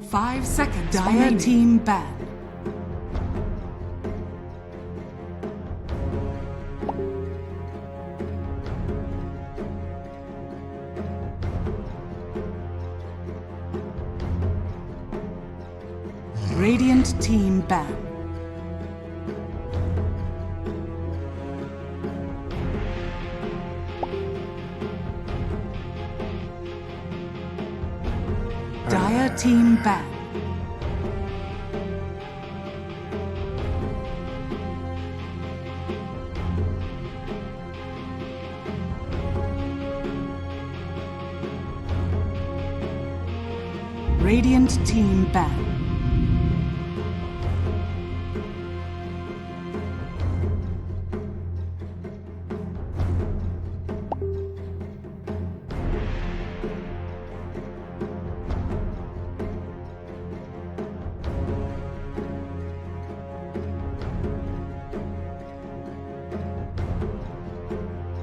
5 seconds. Dire remaining. team ban. Radiant team ban. Dire team ban. Radiant team ban.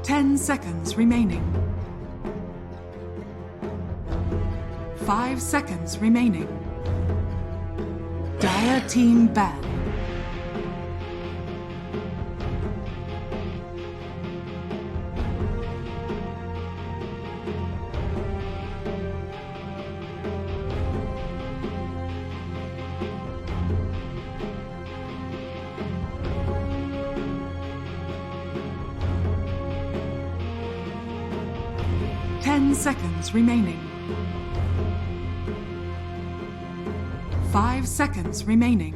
Ten seconds remaining. 5 seconds remaining. Dire team ban. Ten seconds remaining. 5 seconds remaining.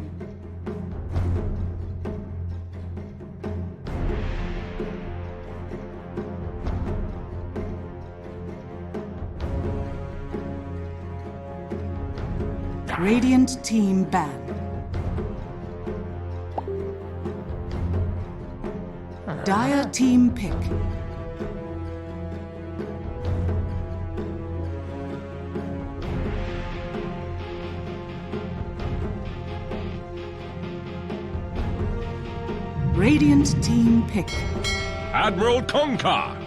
Radiant team ban. Dire team pick. Radiant team pick. Admiral Concar.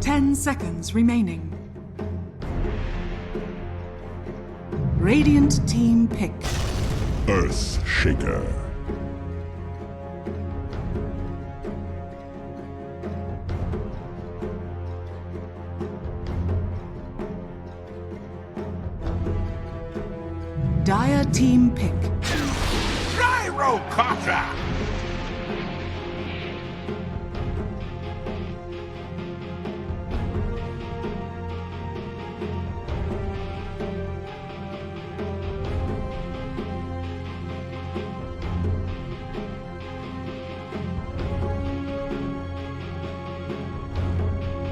Ten seconds remaining. Radiant team pick. Earth Shaker. Dire team pick. Gyrocopter.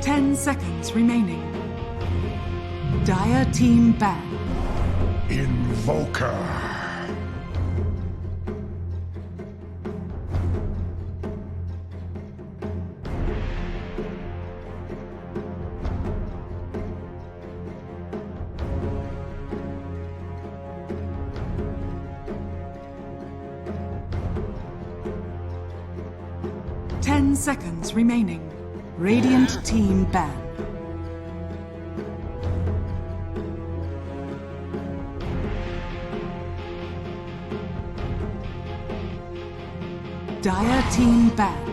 10 seconds remaining. Dire team ban. Invoker. Ten seconds remaining. Radiant team ban. Dire team ban.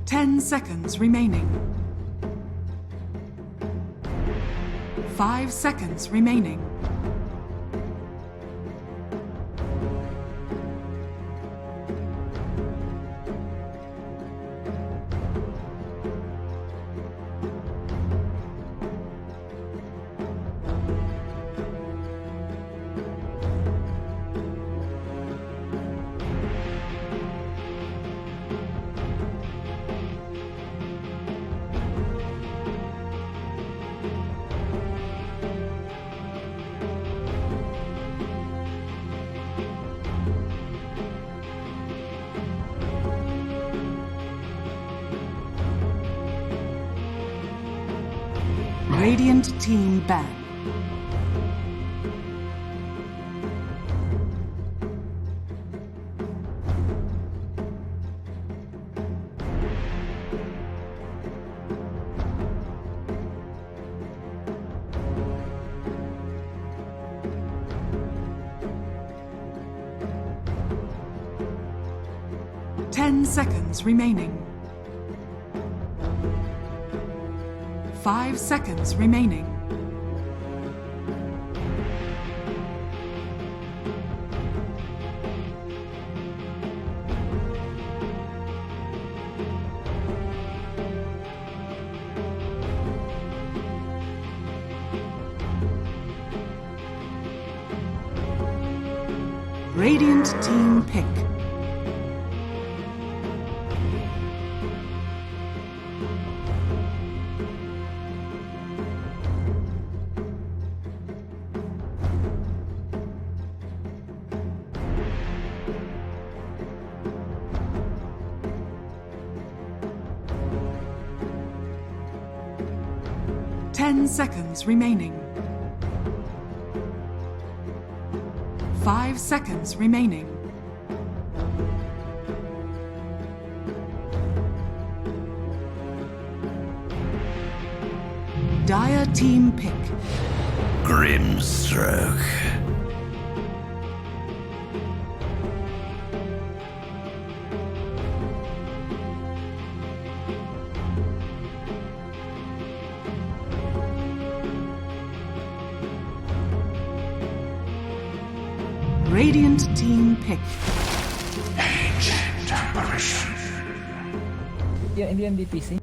Ten seconds remaining. 5 seconds remaining. Radiant team ban. Seconds remaining. 5 seconds remaining. Radiant team pick. Seconds remaining. 5 seconds remaining. Dire team pick. Grimstroke. Radiant team pick. Ancient apparition. Yeah, in the MDPC.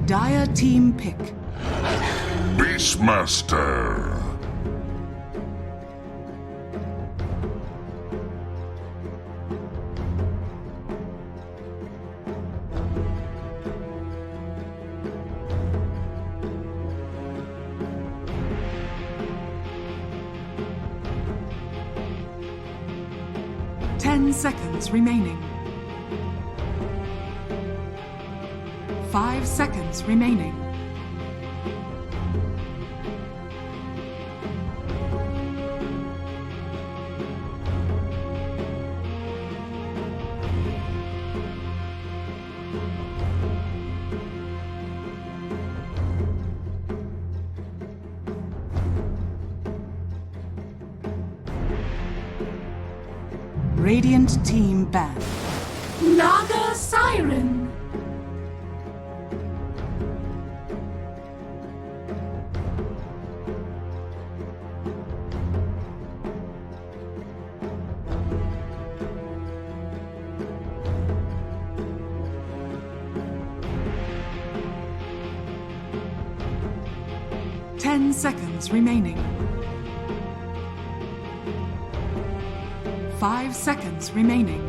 Dire team pick. Beastmaster. Seconds remaining. 5 seconds remaining. Radiant team ban. Naga Siren. Seconds remaining. 5 seconds remaining.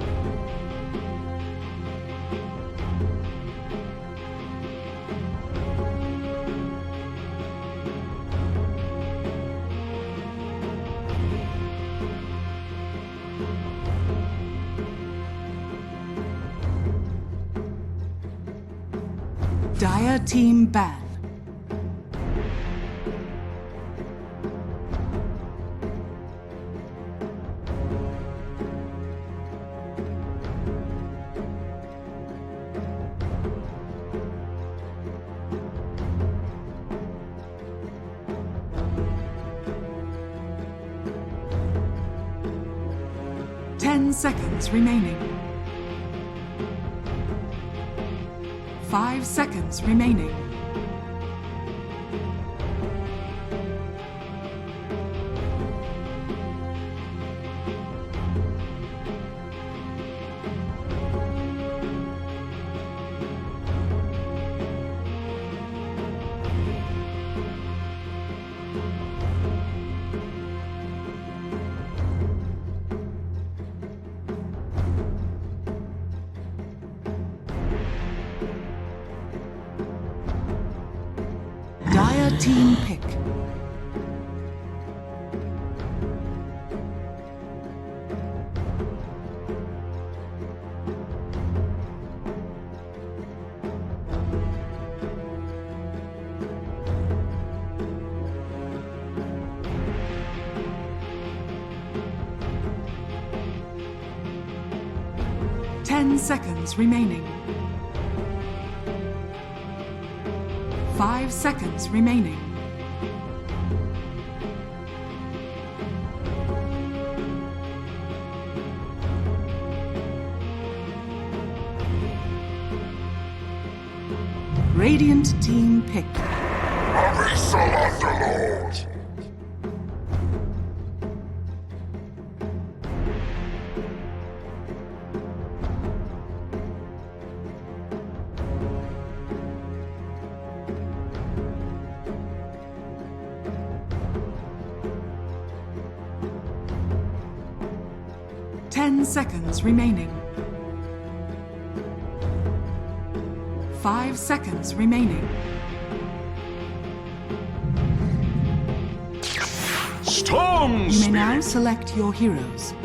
Dire team ban. Seconds remaining. 5 seconds remaining. Team pick. 10 seconds remaining. 5 seconds remaining. Radiant team pick. Abyssal Underlord! 10 seconds remaining. 5 seconds remaining. Storm You may now Spirit! select your heroes.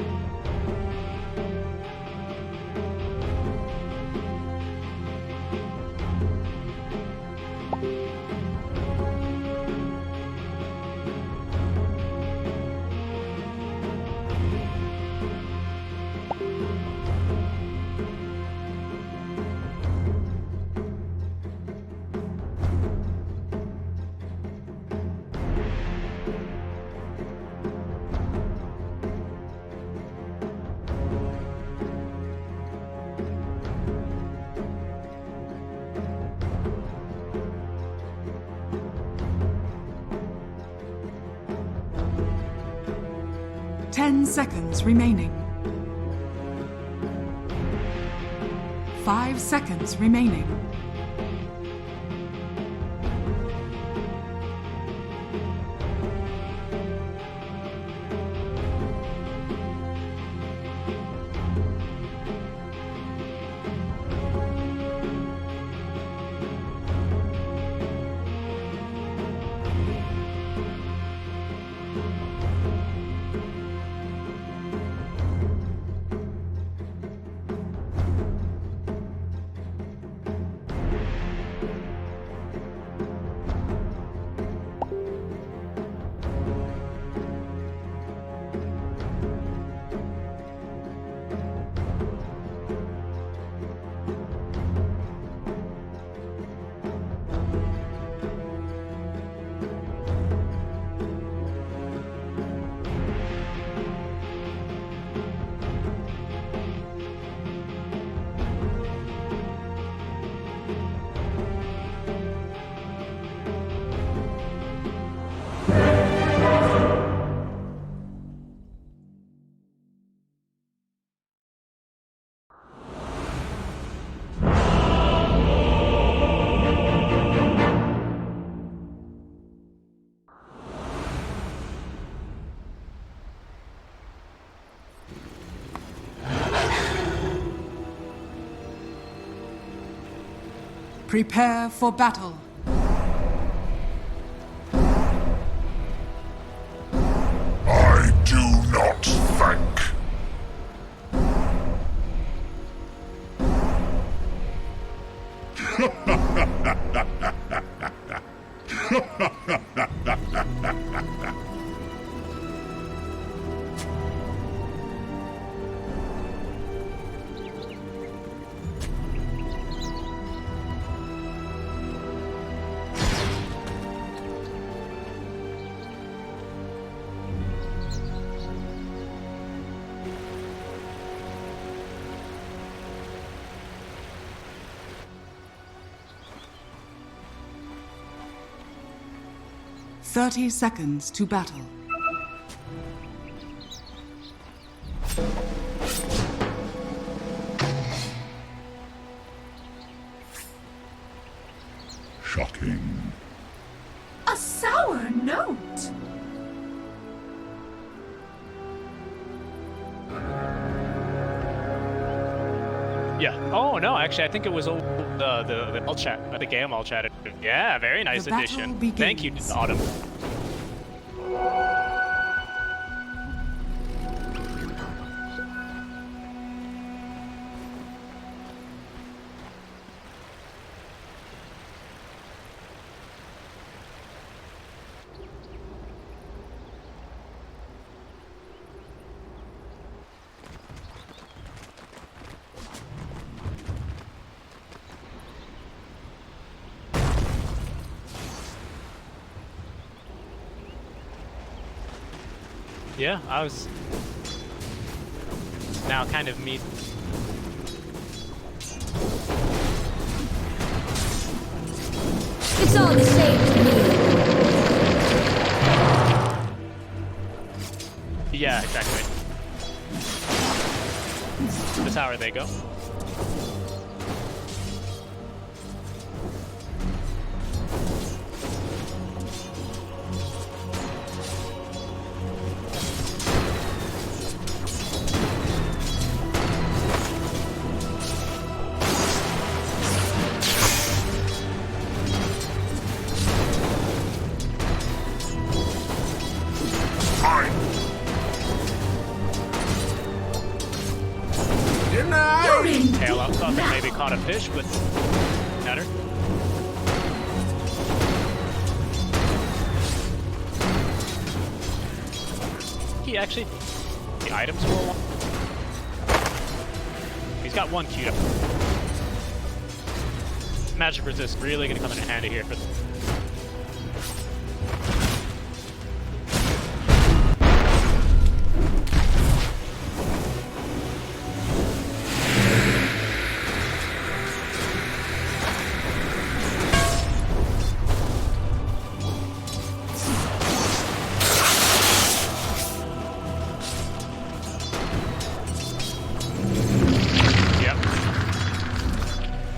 Ten seconds remaining. 5 seconds remaining. Prepare for battle. I do not thank. Thirty seconds to battle. Shocking. A sour note. Yeah. Oh no, actually, I think it was the all chat. The game all chatted. Yeah, very nice The battle addition. Thank you, begins. Autumn. Yeah, I was now kind of me. It's all the same to me. Yeah, exactly. The tower they go. Tail out, thought they maybe caught a fish, but better. He actually, the items for one. He's got one queued up. Magic resist really gonna come in handy here for.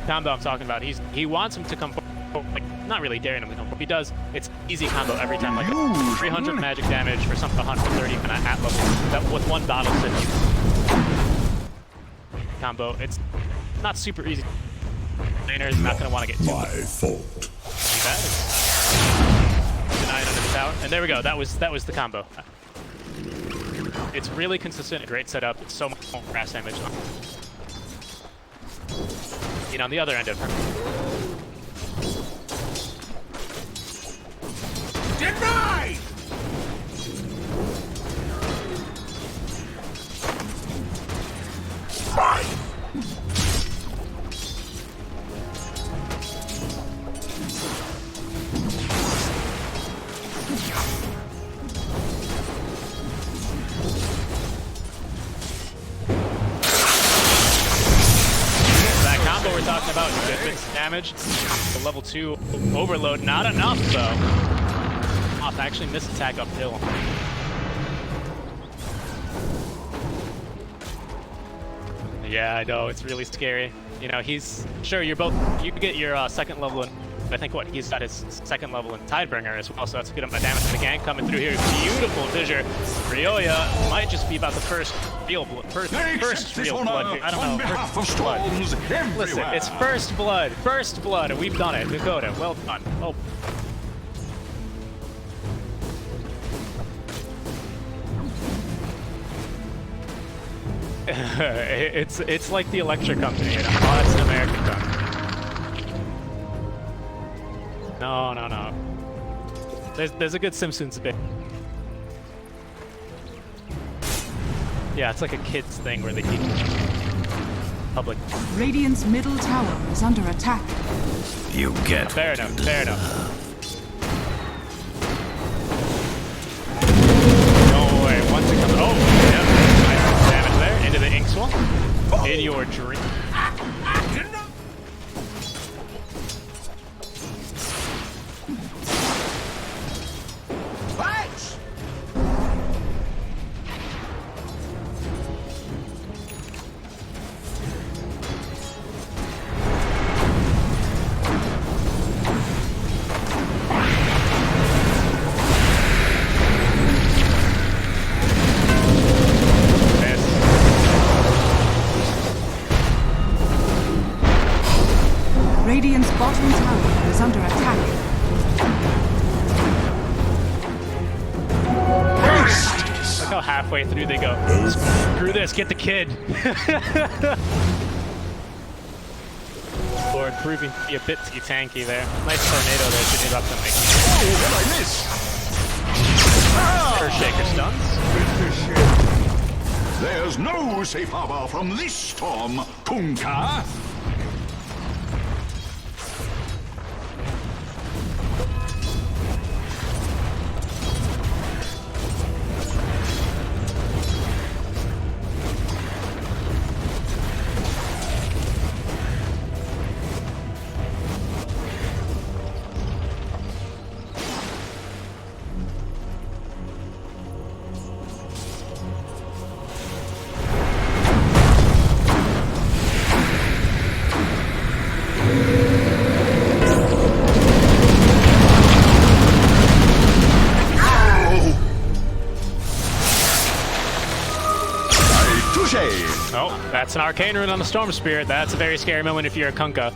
Combo I'm talking about. He wants him to come forward, like not really daring him to come forward. If he does, it's easy combo every time, like 300 magic damage for something 130 kind of at level. That with one battle set combo. It's not super easy. Laner is not going to want to get too my fault. bad. Denied under the tower, and there we go. That was the combo. It's really consistent, great setup. It's so much more grass damage. You know, on the other end of her. Denied! Mine. We're talking about damage. The level 2 overload, not enough though. Off actually missed attack uphill. Yeah, I know, it's really scary. You know, he's sure you get your second level in, I think what he's got his second level in Tidebringer as well, so that's a good amount of damage to the gang coming through here. Beautiful fissure. Ryoya might just be about the first real blood. First real blood here. I don't know. First blood. Listen, it's first blood. First blood, and we've done it. Dakota, well done. Oh. it's like the electric company, you know? Oh, it's an American company. No. There's a good Simpsons bit. Yeah, it's like a kid's thing where they keep public. Radiant's middle tower is under attack. You get Fair enough. Don't worry, once it comes. Oh, yeah. Nice damage there into the ink swamp. In your dream. Radiant's bottom tower is under attack. Look how halfway through they go. Screw this, get the kid. Or proving to be a bit too tanky there. Nice tornado there to interrupt them. Oh, what I miss? Earth Shaker stuns. There's no safe harbor from this storm, Kunka. That's an Arcane Rune on the Storm Spirit. That's a very scary moment if you're a Kunkka.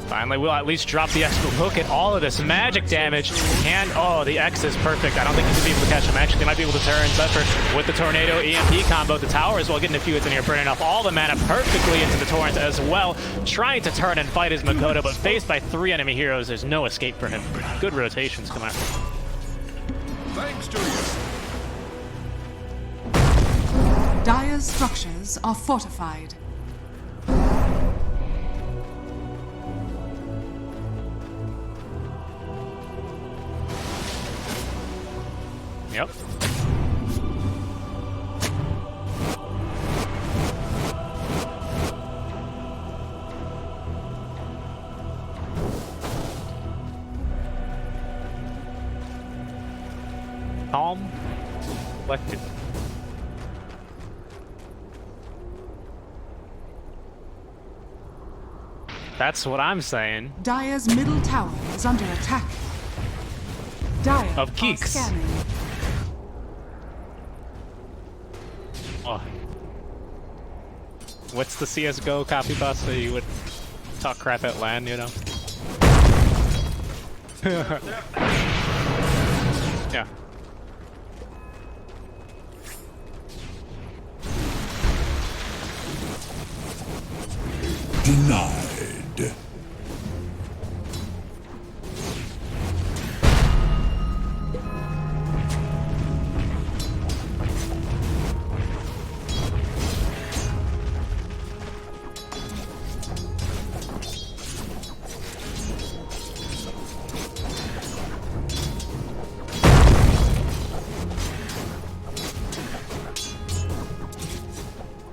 Finally, we'll at least drop the X, but look at all of this magic damage. And, oh, the X is perfect. I don't think he's going to be able to catch him. Actually, they might be able to turn Zephyr with the Tornado EMP combo. The tower as well, getting a few hits in here, burning off all the mana perfectly into the Torrent as well. Trying to turn and fight his Makoto, but faced by 3 enemy heroes, there's no escape for him. Good rotations coming out. Thanks to you. Dire's structures are fortified. Yep. Calm, collected. That's what I'm saying. Dire's middle tower is under attack. Dire Of are Geeks. scanning. Oh. What's the CSGO copy pasta? You would talk crap at LAN, you know? Yeah. Denied.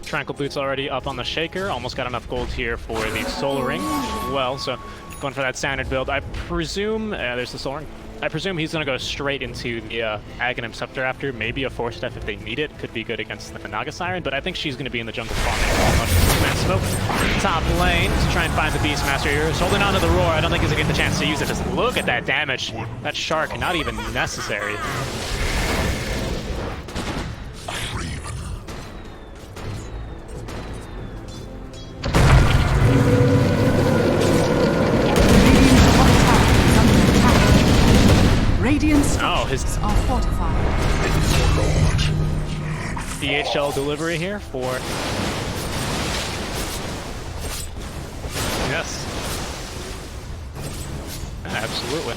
Tranquil Boots already up on the Shaker. Almost got enough gold here for the Soul Ring as well. So going for that standard build. I presume, there's the Soul Ring. I presume he's going to go straight into the Aghanim Scepter after. Maybe a Force Staff if they need it. Could be good against the Naga Siren, but I think she's going to be in the jungle farming. Smoke top lane to try and find the Beastmaster here. He's holding on to the Roar. I don't think he's going to get the chance to use it. Just look at that damage. That Shark, not even necessary. Radiant's Oh, his are fortified. DHL delivery here for... Yes. Absolutely.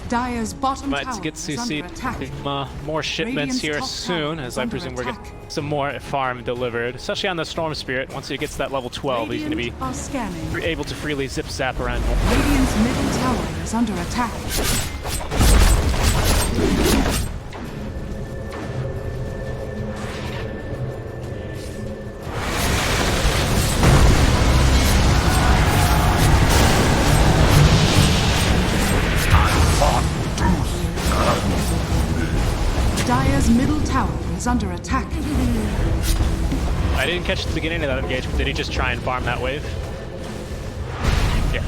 Dire's bottom But tower get to is see under attack. more shipments Radiant's here top soon, tower as is I under presume we're attack. getting some more farm delivered, especially on the Storm Spirit. Once he gets that level 12, he's going to be Radiant are scanning. able to freely zip zap around. Radiant's middle tower is under attack. Dire's middle tower is under attack. I didn't catch the beginning of that engagement. Did he just try and farm that wave? Yeah.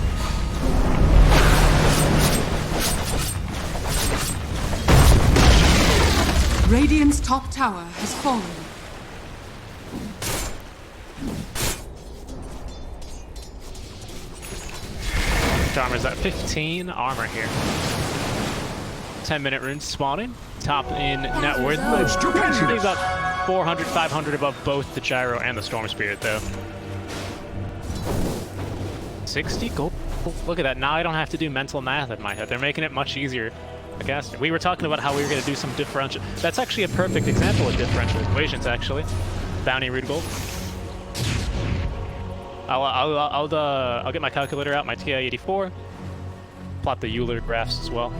Radiant's top tower has fallen. Armor's at 15 armor here. 10-minute runes spawning. Top in net worth. Maybe about 400, 500 above both the Gyro and the Storm Spirit, though. 60 gold. Look at that. Now I don't have to do mental math in my head. They're making it much easier. I guess we were talking about how we were going to do some differential. That's actually a perfect example of differential equations, actually. Bounty root gold. I'll get my calculator out, my TI-84. Plot the Euler graphs as well.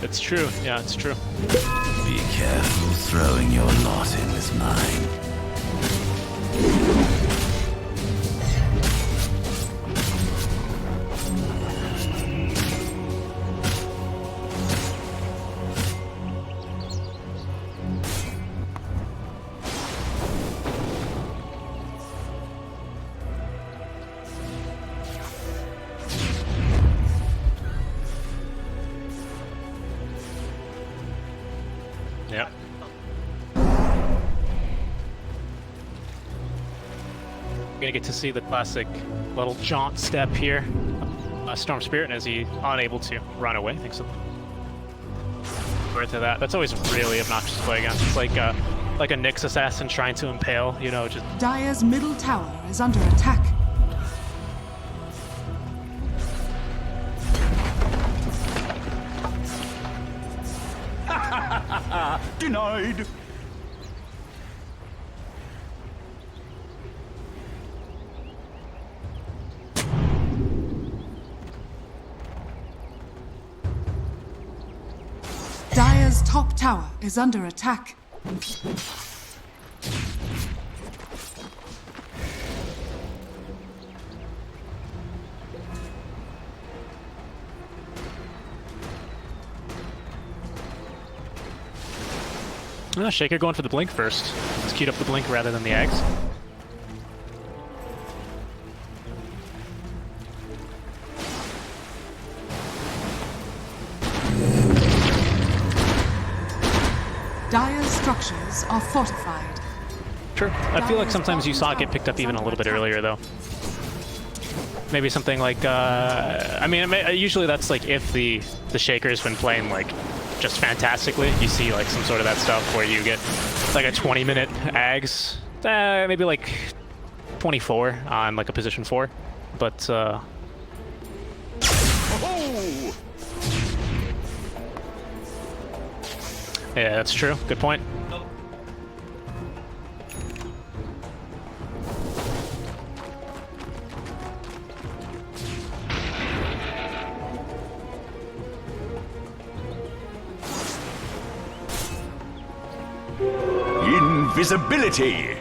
It's true. Yeah, it's true. Be careful throwing your lot in with mine. get to see the classic little jaunt step here. Storm Spirit, as he unable to run away. Thanks to that. That's always really obnoxious to play against. It's like a Nyx assassin trying to impale, you know, just... Dire's middle tower is under attack. Denied. Dire's top tower is under attack. Shaker going for the blink first. Let's queued up the blink rather than the eggs. Dire's structures are fortified. True. I feel like sometimes you saw it get picked up even a little bit earlier, though. Maybe something like, I mean, usually that's like if the Shaker's been playing like just fantastically. You see like some sort of that stuff where you get like a 20-minute Ags, maybe like 24 on like a position 4, but yeah, that's true. Good point. Invisibility.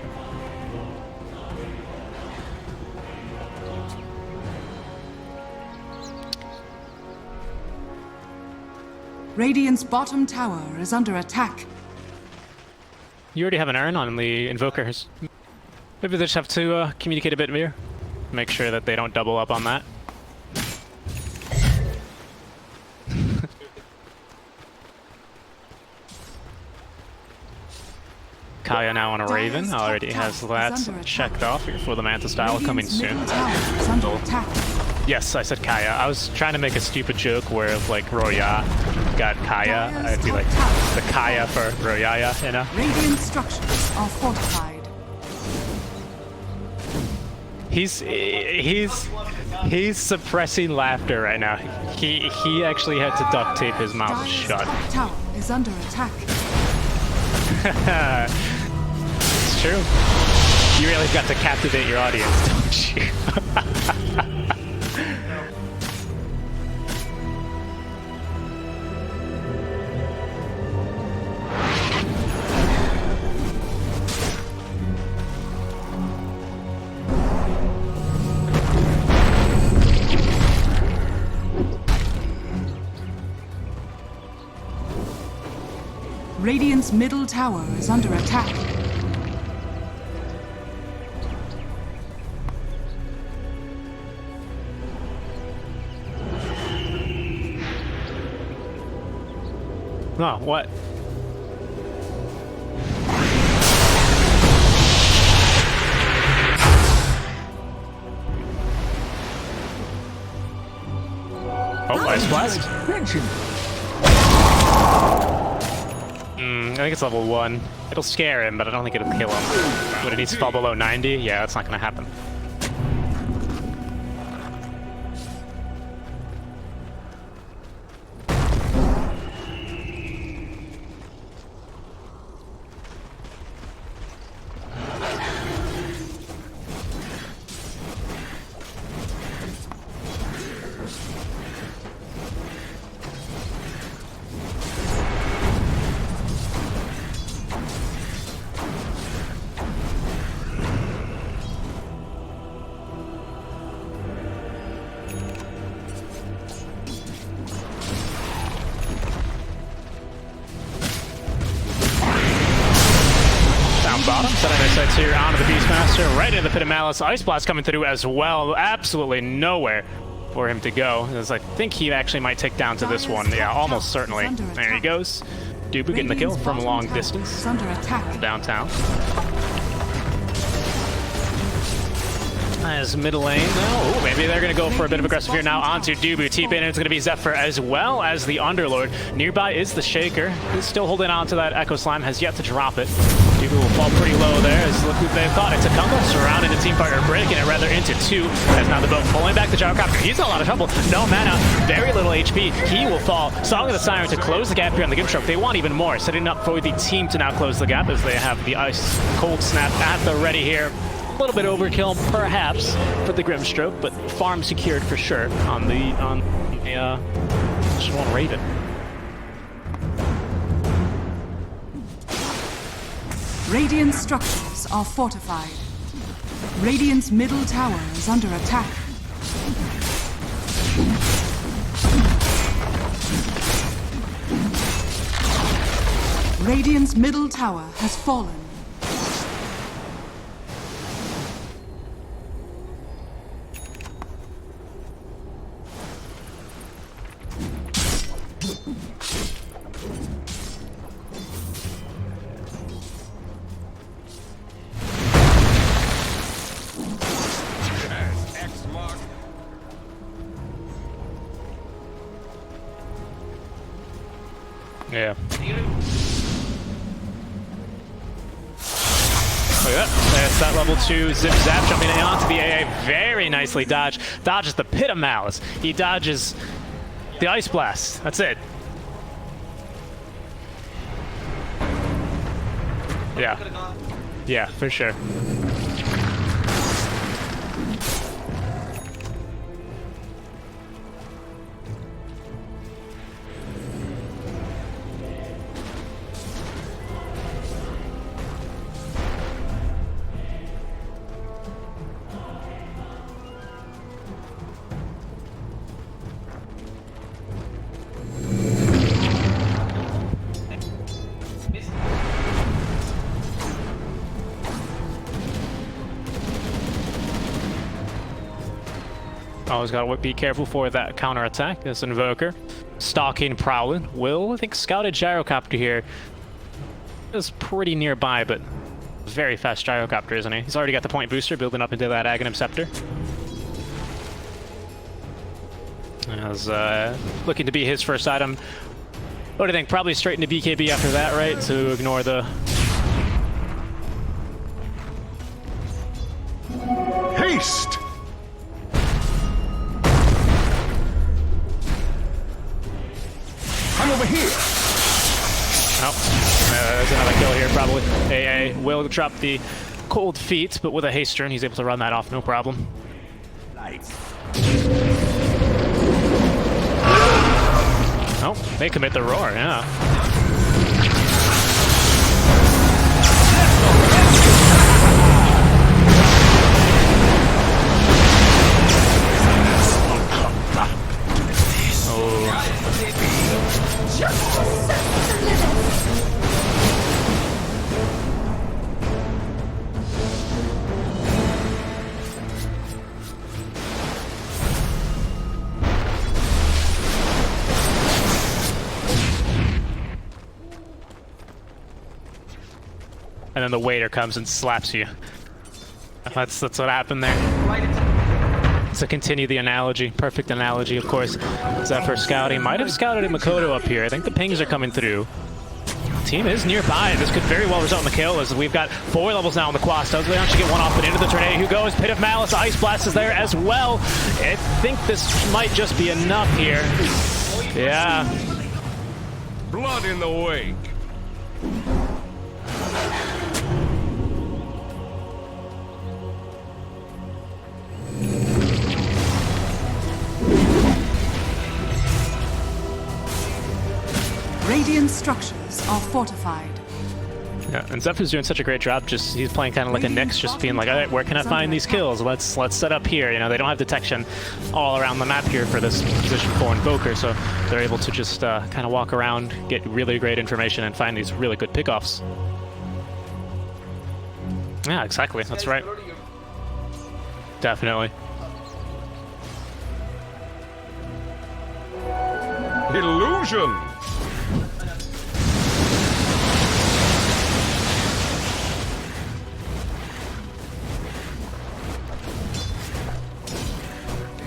Radiant's bottom tower is under attack. You already have an Urn on the Invokers. Maybe they just have to communicate a bit more. Make sure that they don't double up on that. Kaya now on a Raven. Already has that checked off here for the Manta style coming soon. Yes, I said Kaya. I was trying to make a stupid joke where if like Roya got Kaya, I'd be like the Kaya for Royaya, you know? Radiant structures are fortified. He's suppressing laughter right now. He actually had to duct tape his mouth shut. Dire's tower is under attack. It's true. You really got to captivate your audience, don't you? Radiant's middle tower is under attack. Oh, what? Oh, Ice Blast? I think it's level 1. It'll scare him, but I don't think it'll kill him. Would it need to fall below 90? Yeah, that's not gonna happen. Bottom, setting their sights here onto the Beastmaster, right into the Pit of Malice. Ice Blast coming through as well. Absolutely nowhere for him to go, as I think he actually might take down to this one. Yeah, almost certainly. There he goes. Dubu getting the kill from a long distance. Downtown. as middle lane. Oh, maybe they're going to go for a bit of aggressive here now onto Dubu. TP in, it's going to be Zephyr as well as the Underlord. Nearby is the Shaker. He's still holding on to that Echo Slime, has yet to drop it. Dubu will fall pretty low there as look who they thought. It's a Kunga surrounding the team partner, breaking it rather into two. As now the boat pulling back the Gyrocopter. He's in a lot of trouble. No mana, very little HP. He will fall. Song of the Siren to close the gap here on the Gimstroke. They want even more, setting up for the team to now close the gap as they have the Ice Cold Snap at the ready here. A little bit overkill, perhaps, for the Grimstroke, but farm secured for sure on the just one Raven. Radiant structures are fortified. Radiant's middle tower is under attack. Radiant's middle tower has fallen. Yeah. Look at that. That's that level 2 Zip Zap jumping in onto the AA. Very nicely dodged. Dodges the Pit of Malice. He dodges the Ice Blast. That's it. Yeah. Yeah, for sure. Always gotta be careful for that counter attack. This Invoker, stalking, prowling. Will, I think, scouted Gyrocopter here. Is pretty nearby, but very fast Gyrocopter, isn't he? He's already got the point booster building up into that Aghanim Scepter. As looking to be his first item. What do you think? Probably straight into BKB after that, right? To ignore the Haste! I'm over here! Oh, there's another kill here, probably. AA will drop the cold feet, but with a haste turn, he's able to run that off, no problem. Nice. Oh, they commit the roar, yeah. And then the waiter comes and slaps you. That's what happened there. To continue the analogy, perfect analogy, of course. Zephyr scouting, might have scouted a Makoto up here. I think the pings are coming through. Team is nearby. This could very well result in the kill, as we've got 4 levels now on the Quastos. They actually get one off, but into the Tornado who goes. Pit of Malice, Ice Blast is there as well. I think this might just be enough here. Yeah. Blood in the wake. Radiant structures are fortified. Yeah, and Zephyr's doing such a great job. Just he's playing kind of like a Nyx, just being like, all right, where can I find these kills? Let's set up here. You know, they don't have detection all around the map here for this position 4 Invoker, so they're able to just kind of walk around, get really great information, and find these really good pickoffs. Yeah, exactly. That's right. Definitely. Illusion!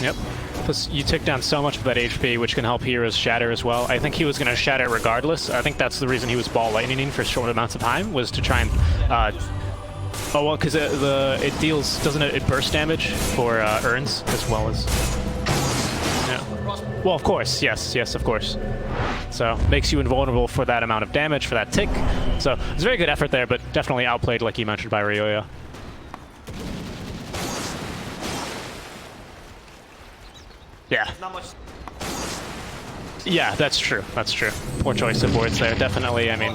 Yep. Plus, you took down so much of that HP, which can help Hero's Shatter as well. I think he was going to Shatter regardless. I think that's the reason he was Ball Lightning for short amounts of time, was to try and... oh, well, because it deals... Doesn't it burst damage for Urns as well as... Yeah. Well, of course. Yes, of course. So, makes you invulnerable for that amount of damage, for that tick. So, it's a very good effort there, but definitely outplayed, like you mentioned, by Ryoya. Yeah. Yeah, that's true. That's true. Poor choice of words there. Definitely, I mean...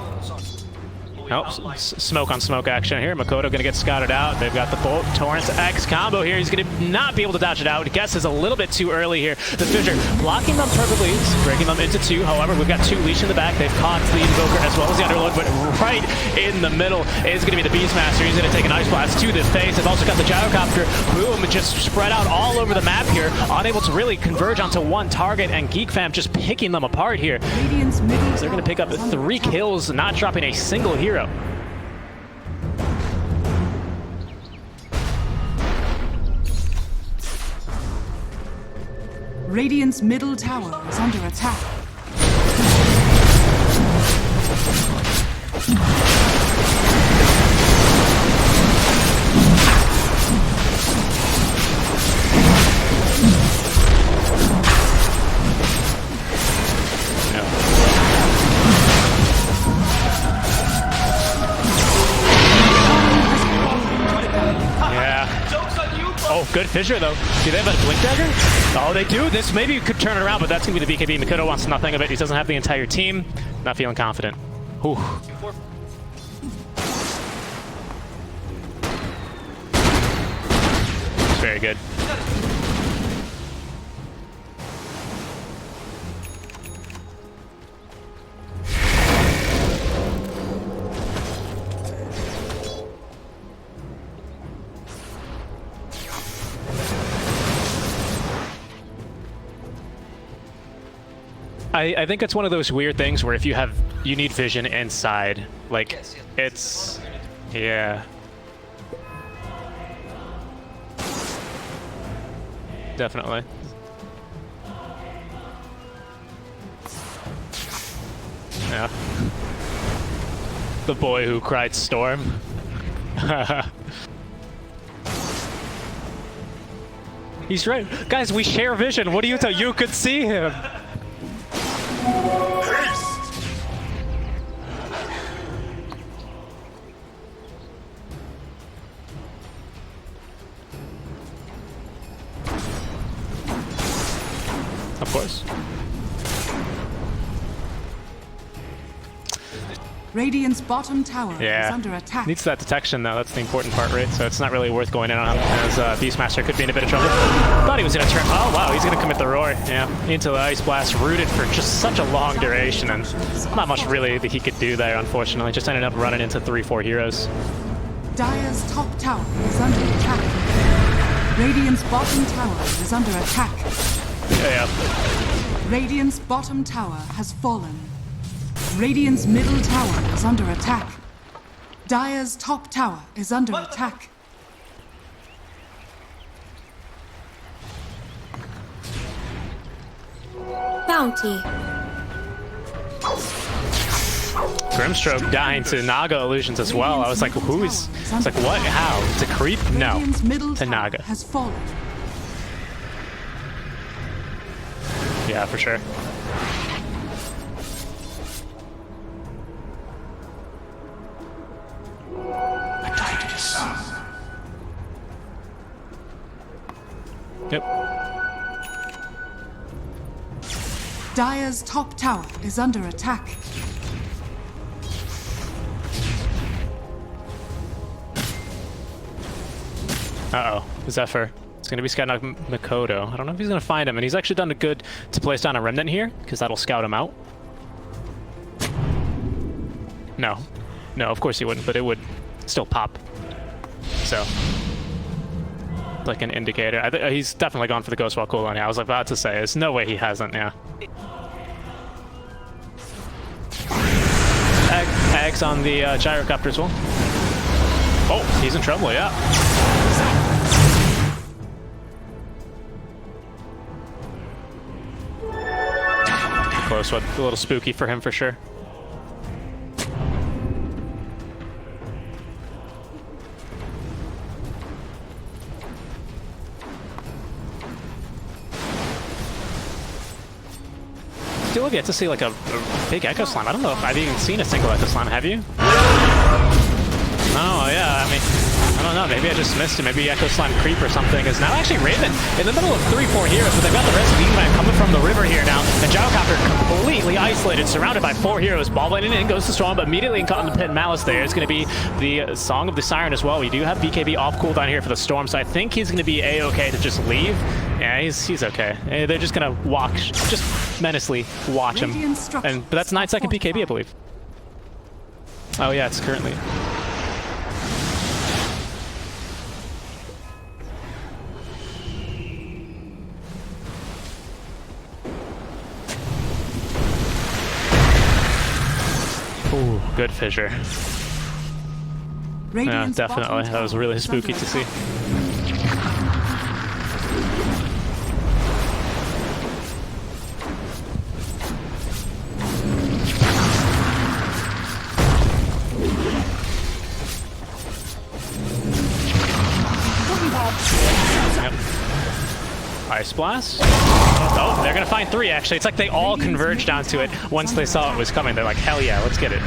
Oh, smoke on smoke action here. Makoto going to get scouted out. They've got the Bolt Torrent X combo here. He's going to not be able to dodge it out. Guesses a little bit too early here. The Fissure blocking them perfectly, breaking them into two. However, we've got two Leash in the back. They've caught the Invoker as well as the Underlord, but right in the middle is going to be the Beastmaster. He's going to take an Ice Blast to the face. They've also got the Gyrocopter. Boom, just spread out all over the map here. Unable to really converge onto one target, and Geek Fam just picking them apart here. They're going to pick up 3 kills, not dropping a single hero. Radiant's middle tower is under attack. Oh, good Fissure, though. Do they have a Blink Dagger? Oh, they do. This maybe could turn it around, but that's going to be the BKB. Makoto wants nothing of it. He doesn't have the entire team. Not feeling confident. Whew. Very good. I think it's one of those weird things where if you need vision inside, like, it's, yeah. Definitely. Yeah. The boy who cried storm. He's right. Guys, we share vision. What do you tell? You could see him. Of course. Radiant's bottom tower is under attack. Needs that detection though, that's the important part, right? So it's not really worth going in on him, as Beastmaster could be in a bit of trouble. Thought he was gonna turn, oh wow, he's gonna commit the roar. Yeah, into the Ice Blast, rooted for just such a long duration, and not much really that he could do there, unfortunately. Just ended up running into 3-4 heroes. Dire's top tower is under attack. Radiant's bottom tower is under attack. Yeah. Radiant's bottom tower has fallen. Radiant's middle tower is under attack. Dire's top tower is under attack. Bounty. Grimstroke dying to Naga illusions as well. I was like, who's? It's like, what? How? To creep? No. To Naga. Has fallen. Yeah, for sure. Yep. Dire's top tower is under attack. Uh-oh. Zephyr. It's going to be scouting out Makoto. I don't know if he's going to find him, and he's actually done good to place down a Remnant here, because that'll scout him out. No. No, of course he wouldn't, but it would still pop. So... like an indicator. He's definitely gone for the Ghostwall cooldown. Yeah, I was about to say, there's no way he hasn't, yeah. Eggs on the Gyrocopter as well. Oh, he's in trouble, yeah. close one. A little spooky for him for sure. Still have yet to see like a big Echo Slime. I don't know if I've even seen a single Echo Slime. Have you? Oh yeah, I mean, I don't know, maybe I just missed it. Maybe Echo Slime Creep or something is now actually Raven in the middle of 3-4 heroes, but they've got the rest of the Evan coming from the river here now. And Gyrocopter completely isolated, surrounded by 4 heroes. Ballblade in goes to Storm, but immediately caught in the pit. Malice there. It's going to be the Song of the Siren as well. We do have BKB off cooldown here for the Storm, so I think he's going to be A-okay to just leave. Yeah, he's okay. They're just going to walk, just menacingly watch him. But that's 9-second BKB, I believe. Oh yeah, it's currently... Ooh, good fissure. Yeah, definitely. That was really spooky to see. Yep. Ice Blast. Oh, they're gonna find 3 actually. It's like they all converged onto it once they saw it was coming. They're like, hell yeah, let's get it.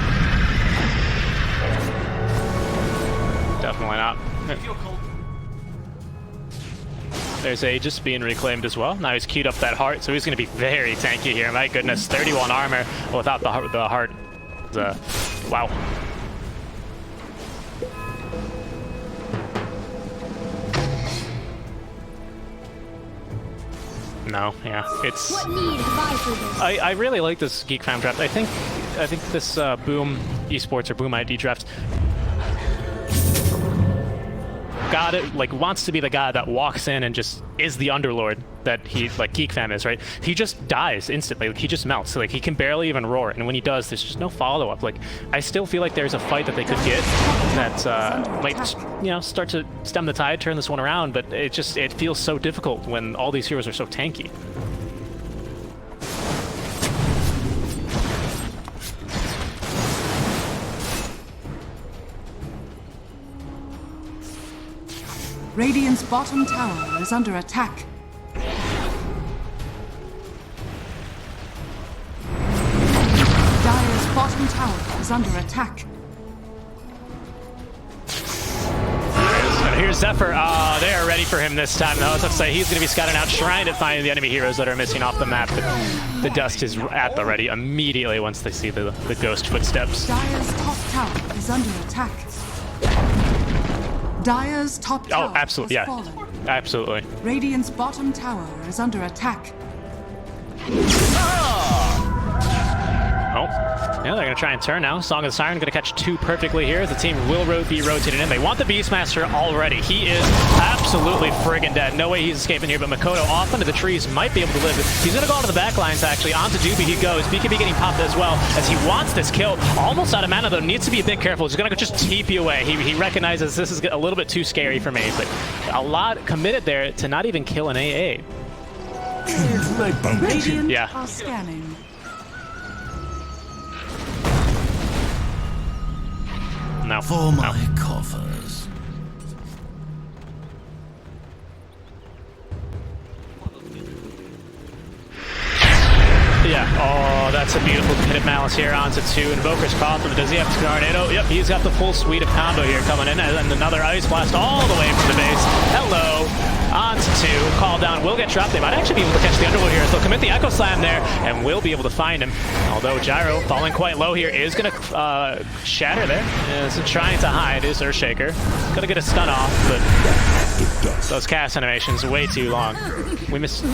Definitely not. There's Aegis being reclaimed as well. Now he's queued up that heart, so he's gonna be very tanky here. My goodness, 31 armor without the heart. Wow. No, yeah, it's. What need have I for this? I really like this Geek Fam draft. I think this Boom Esports or Boom ID draft got it. Like wants to be the guy that walks in and just is the underlord that he like Geek Fam is, right? He just dies instantly. Like he just melts. Like he can barely even roar, and when he does, there's just no follow up. Like I still feel like there's a fight that they could get that might start to stem the tide, turn this one around. But it feels so difficult when all these heroes are so tanky. Radiant's bottom tower is under attack. Dire's bottom tower is under attack. Here's Zephyr. Oh, they are ready for him this time, though. Let's say he's going to be scouting out, trying to find the enemy heroes that are missing off the map. But the dust is at the ready immediately once they see the ghost footsteps. Dire's top tower is under attack. Dire's top tower absolutely, has yeah. fallen. Absolutely. Radiant's bottom tower is under attack. Oh, yeah, they're going to try and turn now. Song of the Siren going to catch 2 perfectly here. The team will be rotated in. They want the Beastmaster already. He is absolutely friggin' dead. No way he's escaping here, but Makoto off into the trees might be able to live. He's going to go onto the back lines, actually. Onto Doobie he goes. BKB getting popped as well, as he wants this kill. Almost out of mana, though. Needs to be a bit careful. He's going to just TP away. He recognizes this is a little bit too scary for me, but a lot committed there to not even kill an AA. Radiant Yeah. are scanning. No. For my coffers. Yeah. Oh, that's a beautiful hit of Malice here onto 2. Invoker's caught him. Does he have Tornado? Yep, he's got the full suite of combo here coming in. And another Ice Blast all the way from the base. Hello. Onto 2. Call down. Will get trapped. They might actually be able to catch the Underwood here. So they'll commit the Echo Slam there and will be able to find him. Although Gyro, falling quite low here, is going to shatter there. Is trying to hide his Earthshaker. Going to get a stun off, but those cast animations way too long. We missed...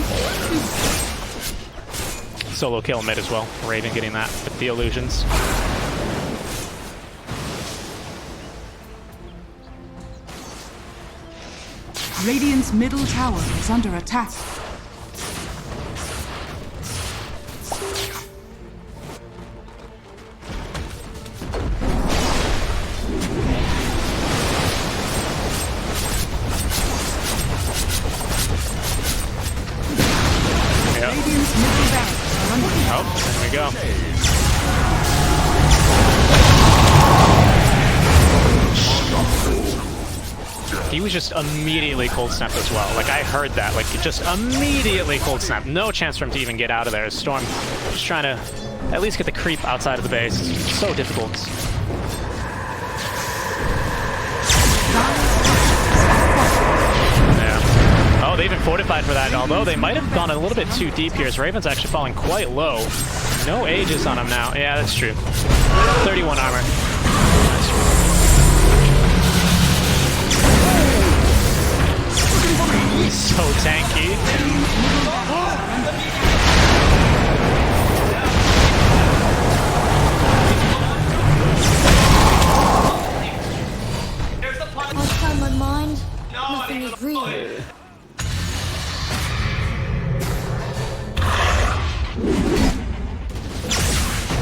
Solo kill mid as well. Raven getting that with the illusions. Radiant's middle tower is under attack. Oh, there we go. He was just immediately cold snapped as well. Like, I heard that. Like, just immediately cold snapped. No chance for him to even get out of there. Storm just trying to at least get the creep outside of the base. It's so difficult. Yeah. Oh, they even fortified for that. Although they might have gone a little bit too deep here, as Raven's actually falling quite low. No Aegis on him now. Yeah, that's true. 31 armor. So tanky. Last time my mind, nothing is real.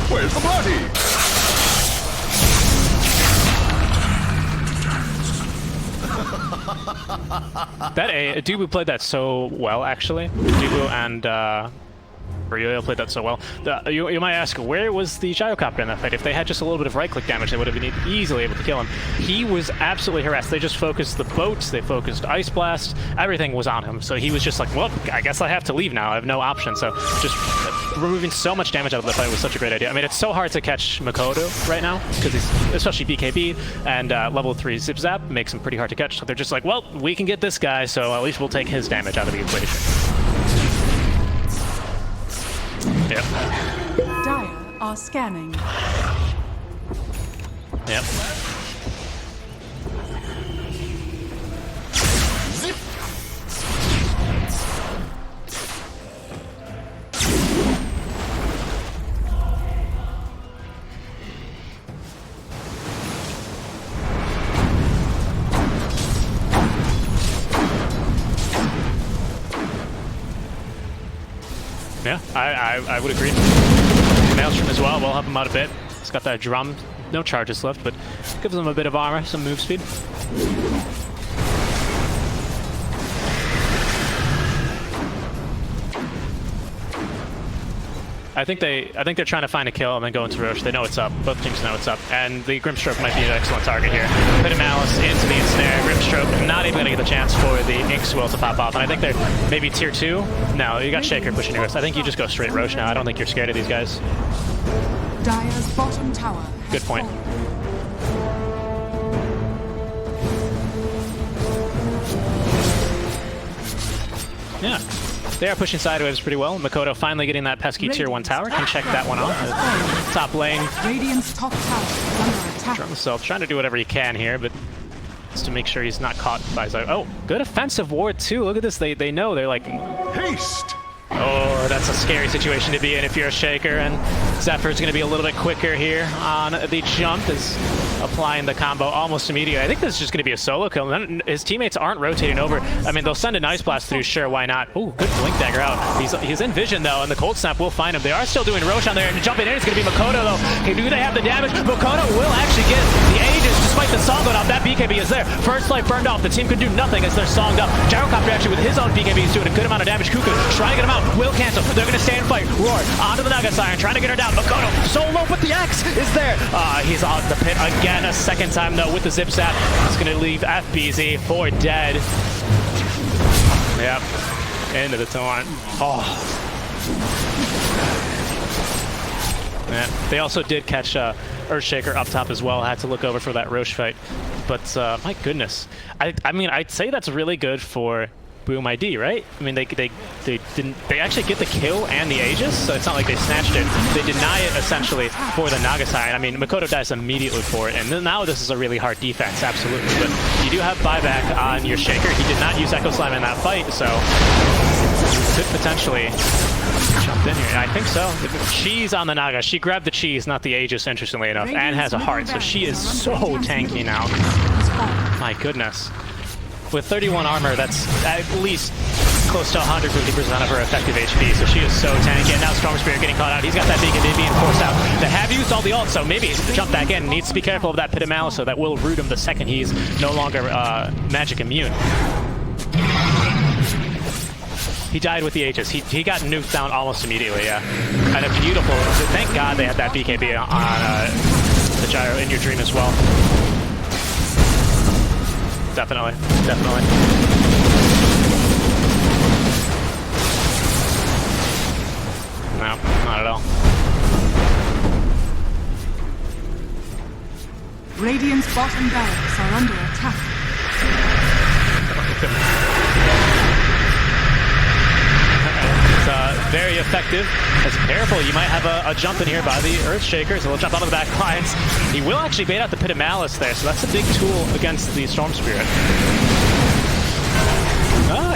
Where's the party? That Dubu played that so well, actually. Dubu and Ryoyo played that so well. You might ask, where was the gyrocopter in that fight? If they had just a little bit of right-click damage, they would have been easily able to kill him. He was absolutely harassed. They just focused the boats, they focused Ice Blast, everything was on him. So he was just like, well, I guess I have to leave now. I have no option. So just removing so much damage out of the fight was such a great idea. I mean, it's so hard to catch Makoto right now, because he's especially BKB, and level 3 Zip Zap makes him pretty hard to catch. So they're just like, well, we can get this guy, so at least we'll take his damage out of the equation. Yep. Dire are scanning. Yep. Yeah, I would agree. Maelstrom as well will help him out a bit. He's got that drum, no charges left, but gives him a bit of armor, some move speed. I think they're trying to find a kill and then go into Roche. They know it's up. Both teams know it's up. And the Grimstroke might be an excellent target here. Pit of Malice into the ensnare. Grimstroke not even going to get the chance for the Ink Swill to pop off. And I think they're maybe tier 2. No, you got Shaker pushing your wrist. I think you just go straight Roche now. I don't think you're scared of these guys. Dire's bottom tower. Good point. Yeah. They are pushing sideways pretty well. Makoto finally getting that pesky tier 1 tower. Can check that one off. Top lane. Radiant's top tower is under attack. Drum himself, trying to do whatever he can here, but just to make sure he's not caught by Zyro. Oh, good offensive ward too. Look at this. They know. They're like, Haste! oh, that's a scary situation to be in if you're a Shaker, and Zephyr's going to be a little bit quicker here on the jump, is applying the combo almost immediately. I think this is just going to be a solo kill. His teammates aren't rotating over. I mean, they'll send an Ice Blast through, sure, why not? Oh, good Blink Dagger out. He's in vision, though, and the Cold Snap will find him. They are still doing Roche on there, and jumping in, it's going to be Makoto, though. Okay, do they have the damage? Makoto will actually get the Aegis, despite the song going off. That BKB is there. First life burned off. The team could do nothing as they're songed up. Gyrocopter actually with his own BKB is doing a good amount of damage. Kuku trying to get him out. Will cancel. They're going to stay and fight. Roar onto the Naga Siren, trying to get her down. Makoto so low, but the X is there. He's on the pit again a second time, though, with the Zip Zap. It's going to leave FBZ for dead. Yep. Into the taunt. Oh. Yeah. They also did catch Earthshaker up top as well. Had to look over for that Roche fight. But my goodness. I mean, I'd say that's really good for Boom ID, right? I mean, they actually get the kill and the Aegis, so it's not like they snatched it. They deny it essentially for the Naga Siren. I mean, Makoto dies immediately for it, and then now this is a really hard defense, absolutely. But you do have buyback on your Shaker. He did not use Echo Slime in that fight, so could potentially jump in here. I think so. Cheese on the Naga. She grabbed the cheese, not the Aegis, interestingly enough, and has a heart, so she is so tanky now. My goodness. With 31 armor, that's at least close to 150% of her effective HP, so she is so tanky. And now Storm Spirit getting caught out. He's got that BKB being forced out. They have used all the ults, so maybe to jump back in. Needs to be careful of that Pit of Malice, so that will root him the second he's no longer magic immune. He died with the Aegis. He got nuked down almost immediately, yeah. And a beautiful... Thank God they had that BKB on the gyro in your dream as well. Definitely, definitely. No, not at all. Radiant's bottom barracks are under attack. It's very effective. It's careful, you might have a jump in here by the Earthshakers. He'll jump out of the back lines. He will actually bait out the Pit of Malice there, so that's a big tool against the Storm Spirit.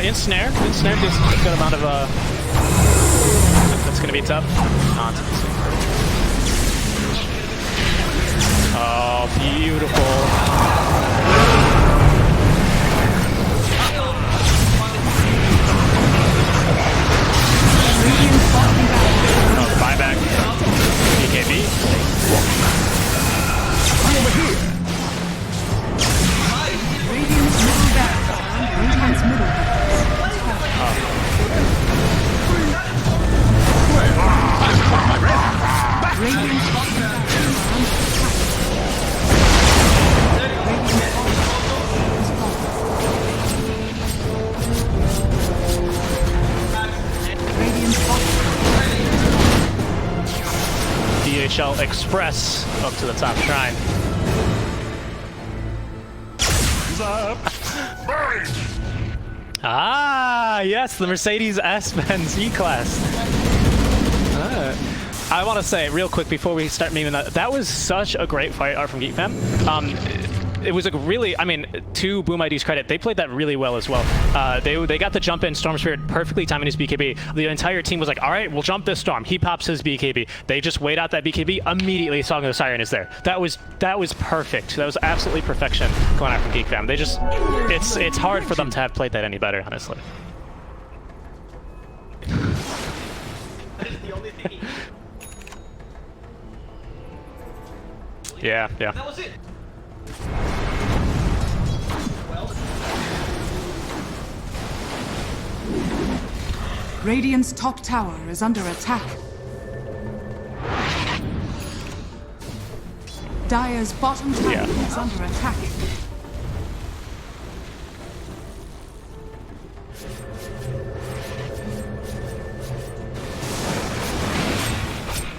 Ensnare. Ensnare gives a good amount of... That's going to be tough. Nonsense. Oh, beautiful. Oh, buyback. BKB. Over here. Radiant's middle barracks. Radiant's middle barracks. Radiant's bottom barracks are under attack. DHL Express up to the top shrine. Ah, yes, the Mercedes S-Benz E-Class. I want to say real quick before we start memeing that was such a great fight art from Geek Fam. It was a really, I mean, to Boom ID's credit, they played that really well as well. They got the jump in, Storm Spirit perfectly timing his BKB. The entire team was like, all right, we'll jump this Storm. He pops his BKB. They just wait out that BKB, immediately Song of the Siren is there. That was perfect. That was absolutely perfection going out from Geek Fam. They just, it's hard for them to have played that any better, honestly. Yeah, yeah. That was it. Radiant's top tower is under attack. Dire's bottom tower is under attack.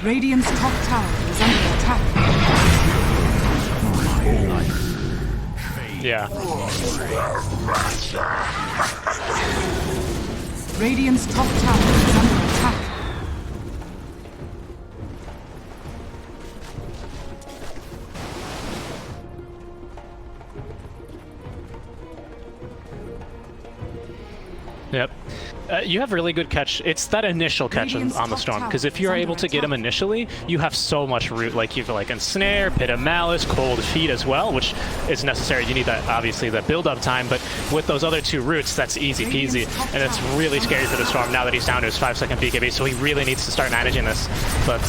Radiant's top tower is under attack. Yeah. Radiant's top tower is under attack. Yep. You have really good catch. It's that initial catch on the Storm, because if you're able to get him initially, you have so much root. Like you've like Ensnare, Pit of Malice, Cold Feet as well, which is necessary. You need that, obviously, that build-up time, but with those other two roots, that's easy peasy, and it's really scary for the Storm now that he's down to his 5-second BKB, so he really needs to start managing this. But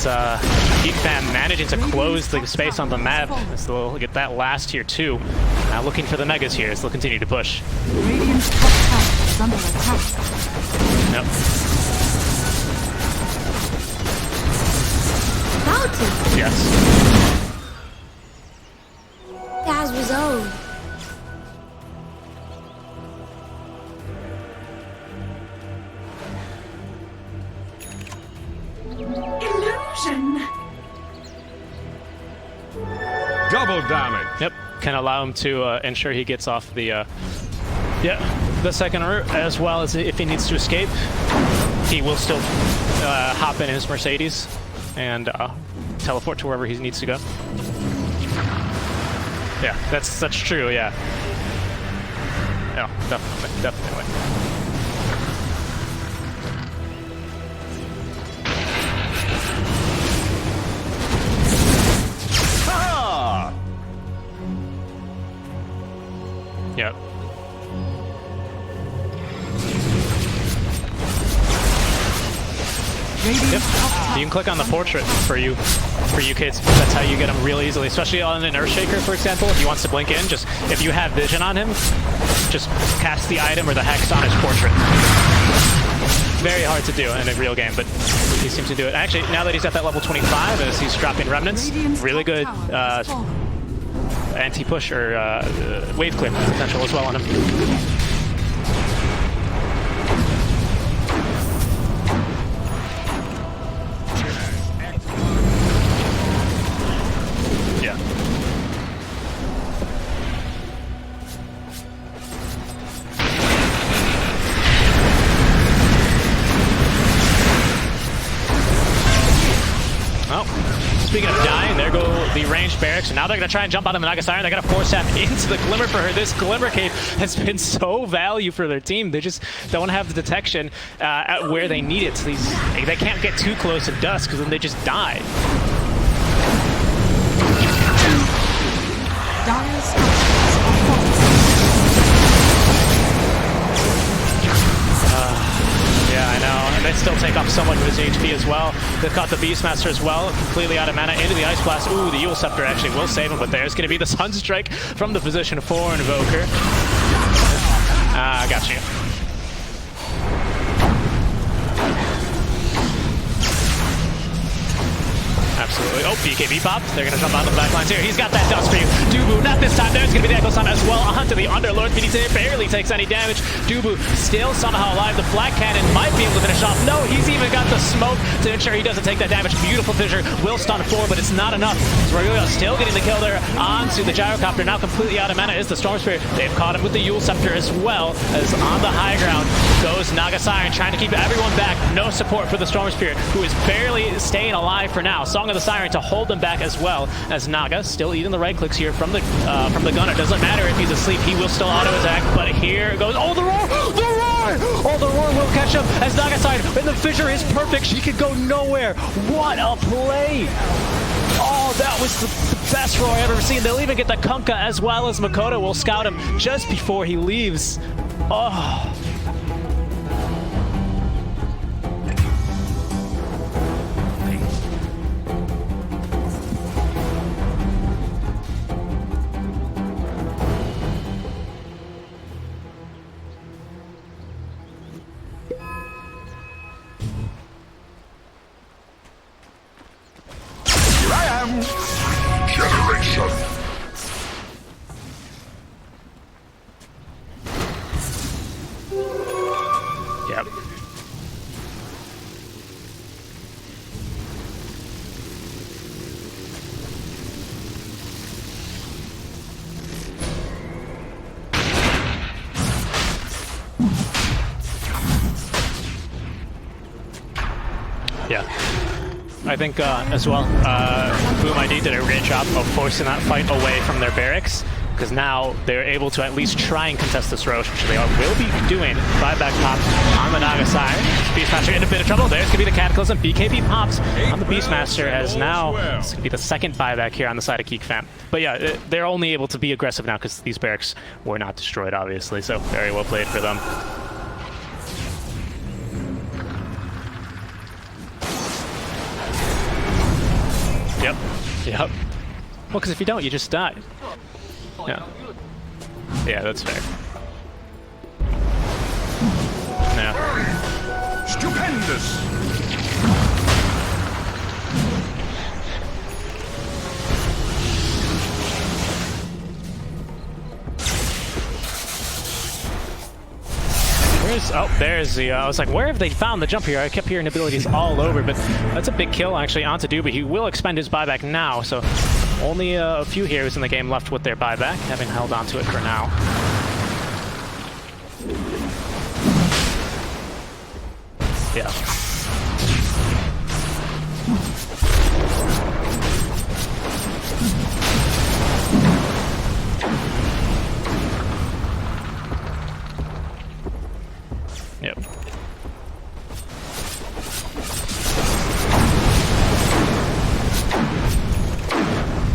Geek Fam managing to close the space on the map, so they'll get that last tier 2. Now looking for the Megas here, so they'll continue to push. Radiant's top tower is under attack. Yep. Bounty. Yes. Guys was old. Illusion. Double damage. Yep. Can allow him to ensure he gets off the the second route, as well as if he needs to escape, he will still hop in his Mercedes and teleport to wherever he needs to go. Yeah, that's true, yeah. Yeah, definitely. Ah! Yep. Yep. You can click on the portrait for you kids. That's how you get him real easily, especially on an Earthshaker, for example. If he wants to blink in, just if you have vision on him, just cast the item or the hex on his portrait. very hard to do in a real game, but he seems to do it. Actually, now that he's at that level 25, as he's dropping remnants, really good anti-push or wave clear potential as well on him. Yeah. Oh, speaking of dying, there go the ranged barracks, and now they're going to try and jump out of the Naga Siren. They're going to force tap into the Glimmer for her. This Glimmer Cape has been so value for their team. They just don't have the detection at where they need it. So they can't get too close to Dusk because then they just die. Dire's structures are falling. Yeah, I know. And they still take off so much of his HP as well. They've caught the Beastmaster as well, completely out of mana into the Ice Blast. Ooh, the Eul Scepter actually will save him, but there's going to be the Sunstrike from the position 4 Invoker. Got you. Absolutely. Oh, BKB popped. They're going to jump out the back lines here. He's got that dust for you. Dubu, not this time. There's going to be the Echo Sun as well onto the Underlord. BDT barely takes any damage. Dubu still somehow alive. The Flat Cannon might be able to finish off. No, he's even got the smoke to ensure he doesn't take that damage. Beautiful fissure. Will stun 4, but it's not enough. Royuya still getting the kill there onto the Gyrocopter. Now completely out of mana is the Storm Spirit. They've caught him with the Eul Scepter as well, as on the high ground goes Naga Siren, trying to keep everyone back. No support for the Storm Spirit, who is barely staying alive for now. Song of the Siren to hold them back as well, as Naga still eating the right clicks here from the gunner. Doesn't matter if he's asleep, he will still auto attack, but here goes, oh, the roar! The roar! Oh, the roar will catch up as Naga Siren, and the fissure is perfect. She could go nowhere. What a play! Oh, that was the best roar I've ever seen. They'll even get the Kunkka as well, as Makoto will scout him just before he leaves. Oh. Generation. Yep. Yeah. I think as well, Boom ID did a great job of forcing that fight away from their barracks, because now they're able to at least try and contest this Roche, which they will be doing. Buyback pops on the Naga side. Beastmaster in a bit of trouble. There's going to be the Cataclysm. BKB pops on the Beastmaster, as now it's going to be the second buyback here on the side of Geek fam. But yeah, they're only able to be aggressive now because these barracks were not destroyed, obviously, so very well played for them. Yep. Yep. Well, because if you don't, you just die. Yeah. Yeah, that's fair. Yeah. Stupendous! Oh, there's the, I was like, where have they found the jump here? I kept hearing abilities all over, but that's a big kill actually onto Duba. He will expend his buyback now, so only a few heroes in the game left with their buyback, having held on to it for now. Yeah. Yep.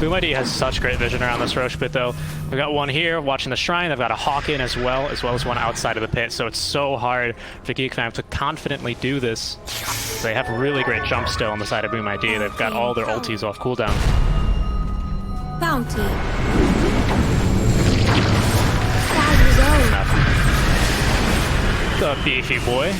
Boom ID has such great vision around this Roche pit though. We've got one here watching the shrine. They've got a Hawk in as well as one outside of the pit. So it's so hard for Geek fam to confidently do this. They have really great jump still on the side of Boom ID. They've got all their ultis off cooldown. Bounty. The beefy boy.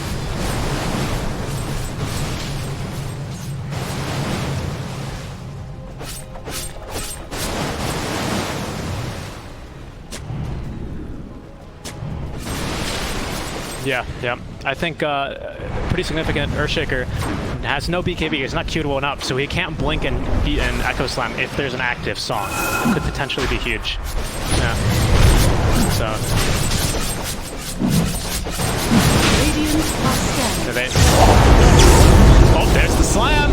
Yeah. I think pretty significant Earthshaker has no BKB. He's not Q1 up, so he can't blink and Echo Slam if there's an active song. It could potentially be huge. Yeah. So. Oh, there's the slam.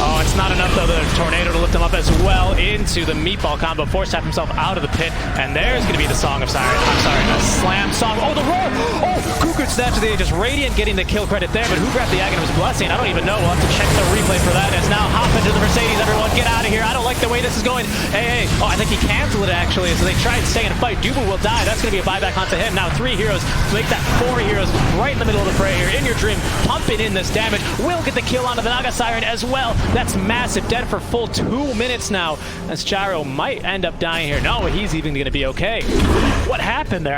Oh, it's not enough though. The tornado to lift him up as well into the meatball combo, force tap himself out of the pit, and there's going to be the Song of Siren. I'm sorry, the slam song. Oh, the roar! Oh, Cuckoo snap to the Aegis. Radiant getting the kill credit there, but who grabbed the Aghanim's Blessing? I don't even know. We'll have to check the replay for that. As now hop into the Mercedes, everyone, get out of here. I don't like the way this is going. Hey. Oh, I think he canceled it actually, so they tried staying and fight. Dubu will die. That's going to be a buyback onto him. Now 3 heroes to make that 4 heroes right in the middle of the fray here. In your dream, pumping in this damage. Will get the kill onto the Naga Siren as well. That's massive. Dead for full 2 minutes now, as Gyro might end up dying here. No, he's even going to be okay. What happened there?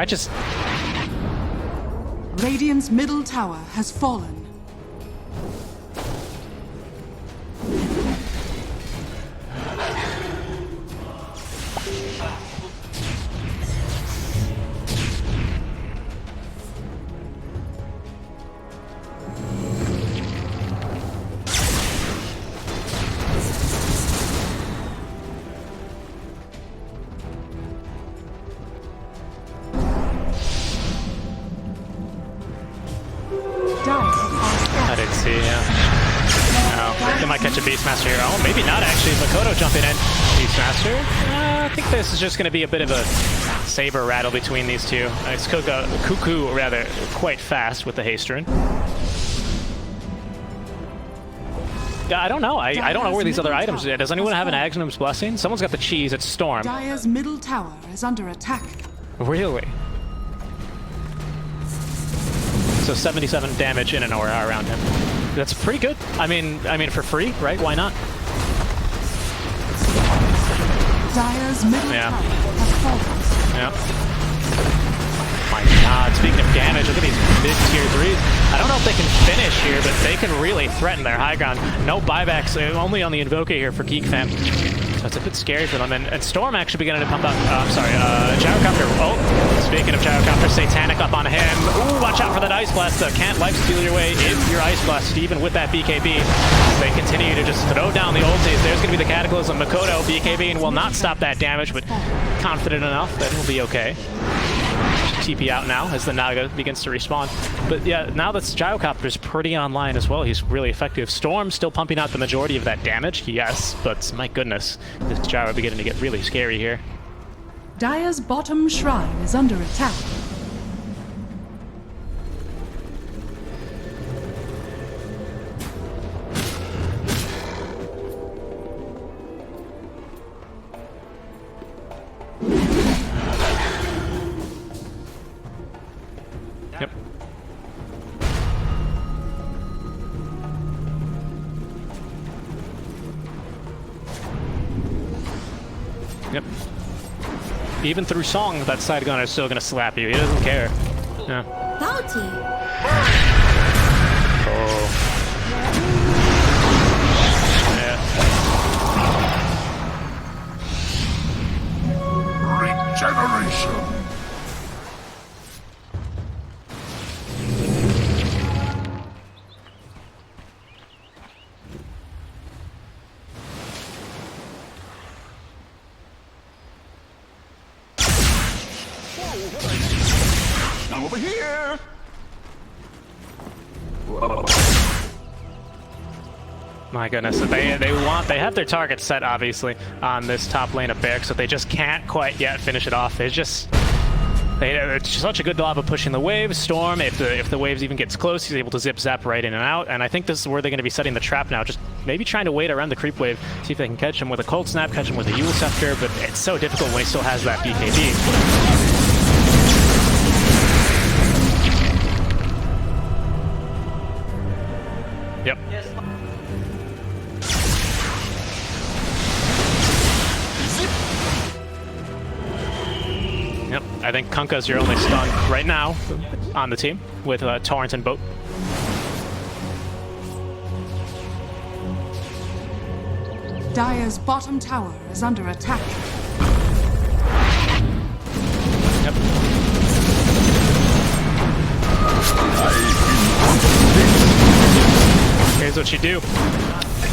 Radiant's middle tower has fallen. I didn't see, yeah. No, they might catch a Beastmaster here. Oh, maybe not actually. Makoto jumping in. Beastmaster? I think this is just going to be a bit of a saber rattle between these two. It's Cuckoo, rather, quite fast with the haste rune. I don't know. I don't know where these other items are. Does anyone have an Aghanim's Blessing? Someone's got the cheese. It's Storm. Dire's middle tower is under attack. Really? So 77 damage in an aura around him. That's pretty good. I mean for free, right? Why not? Dire's middle tower has fallen. Yeah. My God, speaking of damage, look at these mid-tier 3s. I don't know if they can finish here, but they can really threaten their high ground. No buybacks, only on the Invoker here for Geek fam. So it's a bit scary for them. And Storm actually beginning to pump up. Gyrocopter. Oh, speaking of Gyrocopter, Satanic up on him. Ooh, watch out for that Ice Blast. Can't life steal your way if you're Ice Blast, even with that BKB. They continue to just throw down the ultis. There's going to be the Cataclysm. Makoto, BKB, and will not stop that damage, but confident enough that he'll be okay. TP out now as the Naga begins to respawn. But yeah, now that Gyrocopter's pretty online as well, he's really effective. Storm still pumping out the majority of that damage, yes, but my goodness, this Gyro beginning to get really scary here. Dire's bottom shrine is under attack. Yep. Yep. Even through song, that side gunner is still gonna slap you. He doesn't care. Yeah. Bounty. Oh. Yeah. Regeneration. Now over here. My goodness, they have their target set obviously on this top lane of Berg, so they just can't quite yet finish it off. It's such a good job of pushing the waves. Storm, if the waves even gets close, he's able to zip zap right in and out. And I think this is where they're going to be setting the trap now. Just maybe trying to wait around the creep wave, see if they can catch him with a cold snap, catch him with a Yule Scepter. But it's so difficult when he still has that BKB. Yep. Yep, I think Kunkka's your only stun right now on the team with Torrent and Boat. Dire's bottom tower is under attack. Yep. Here's what you do.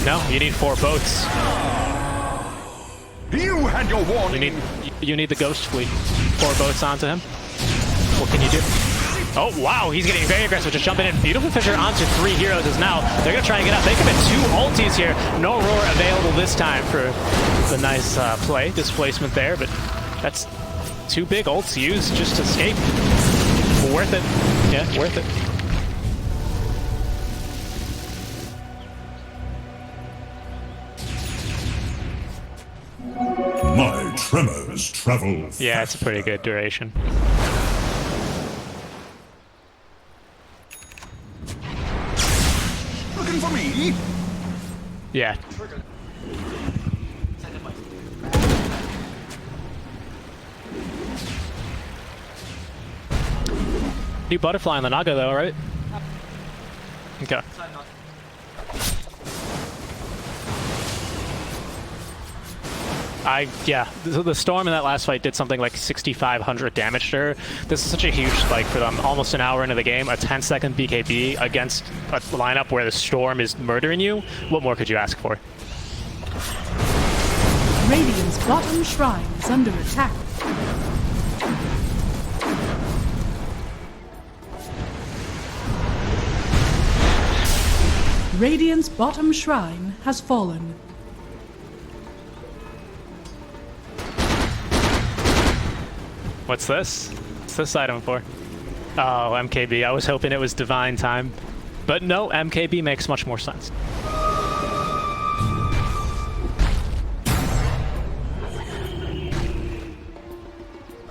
No, you need 4 boats. You had your warning. You need the ghost fleet. 4 boats onto him. What can you do? Oh, wow, he's getting very aggressive, just jumping in. Beautiful Fisher onto 3 heroes is now. They're going to try and get up. They commit 2 ultis here. No Roar available this time for the nice play. Displacement there, but that's 2 big ults used just to escape. Worth it. Yeah, worth it. My tremors travel. Yeah, it's a pretty good duration. Looking for me? Yeah. New butterfly on the Naga though, right? Okay. Yeah, the Storm in that last fight did something like 6,500 damage to her. This is such a huge spike for them. Almost an hour into the game, a 10-second BKB against a lineup where the Storm is murdering you. What more could you ask for? Radiant's bottom shrine is under attack. Radiant's bottom shrine has fallen. What's this? What's this item for? Oh, MKB. I was hoping it was Divine Time. But no, MKB makes much more sense.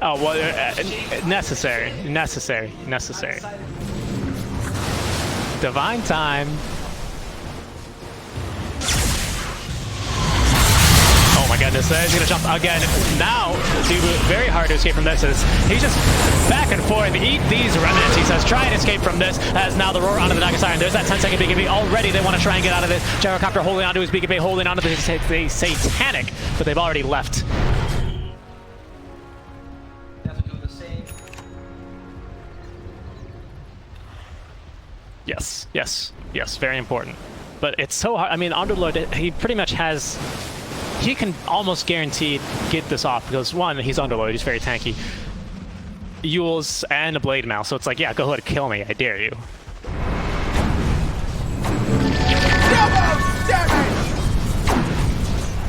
Oh, well, necessary. Divine Time. Oh my goodness, he's gonna jump again. Now, very hard to escape from this. He's just back and forth. Eat these remnants, he says. Try and escape from this. As now the Roar onto the Nagasai. There's that 10-second BKB. Already they want to try and get out of this. Gyrocopter holding onto his BKB, holding onto the Satanic, but they've already left. Yes, very important. But it's so hard. I mean, Underlord, he pretty much has... He can almost guaranteed get this off because, one, he's Underlord, he's very tanky. Yules and a Blade Mail, so it's like, yeah, go ahead and kill me, I dare you.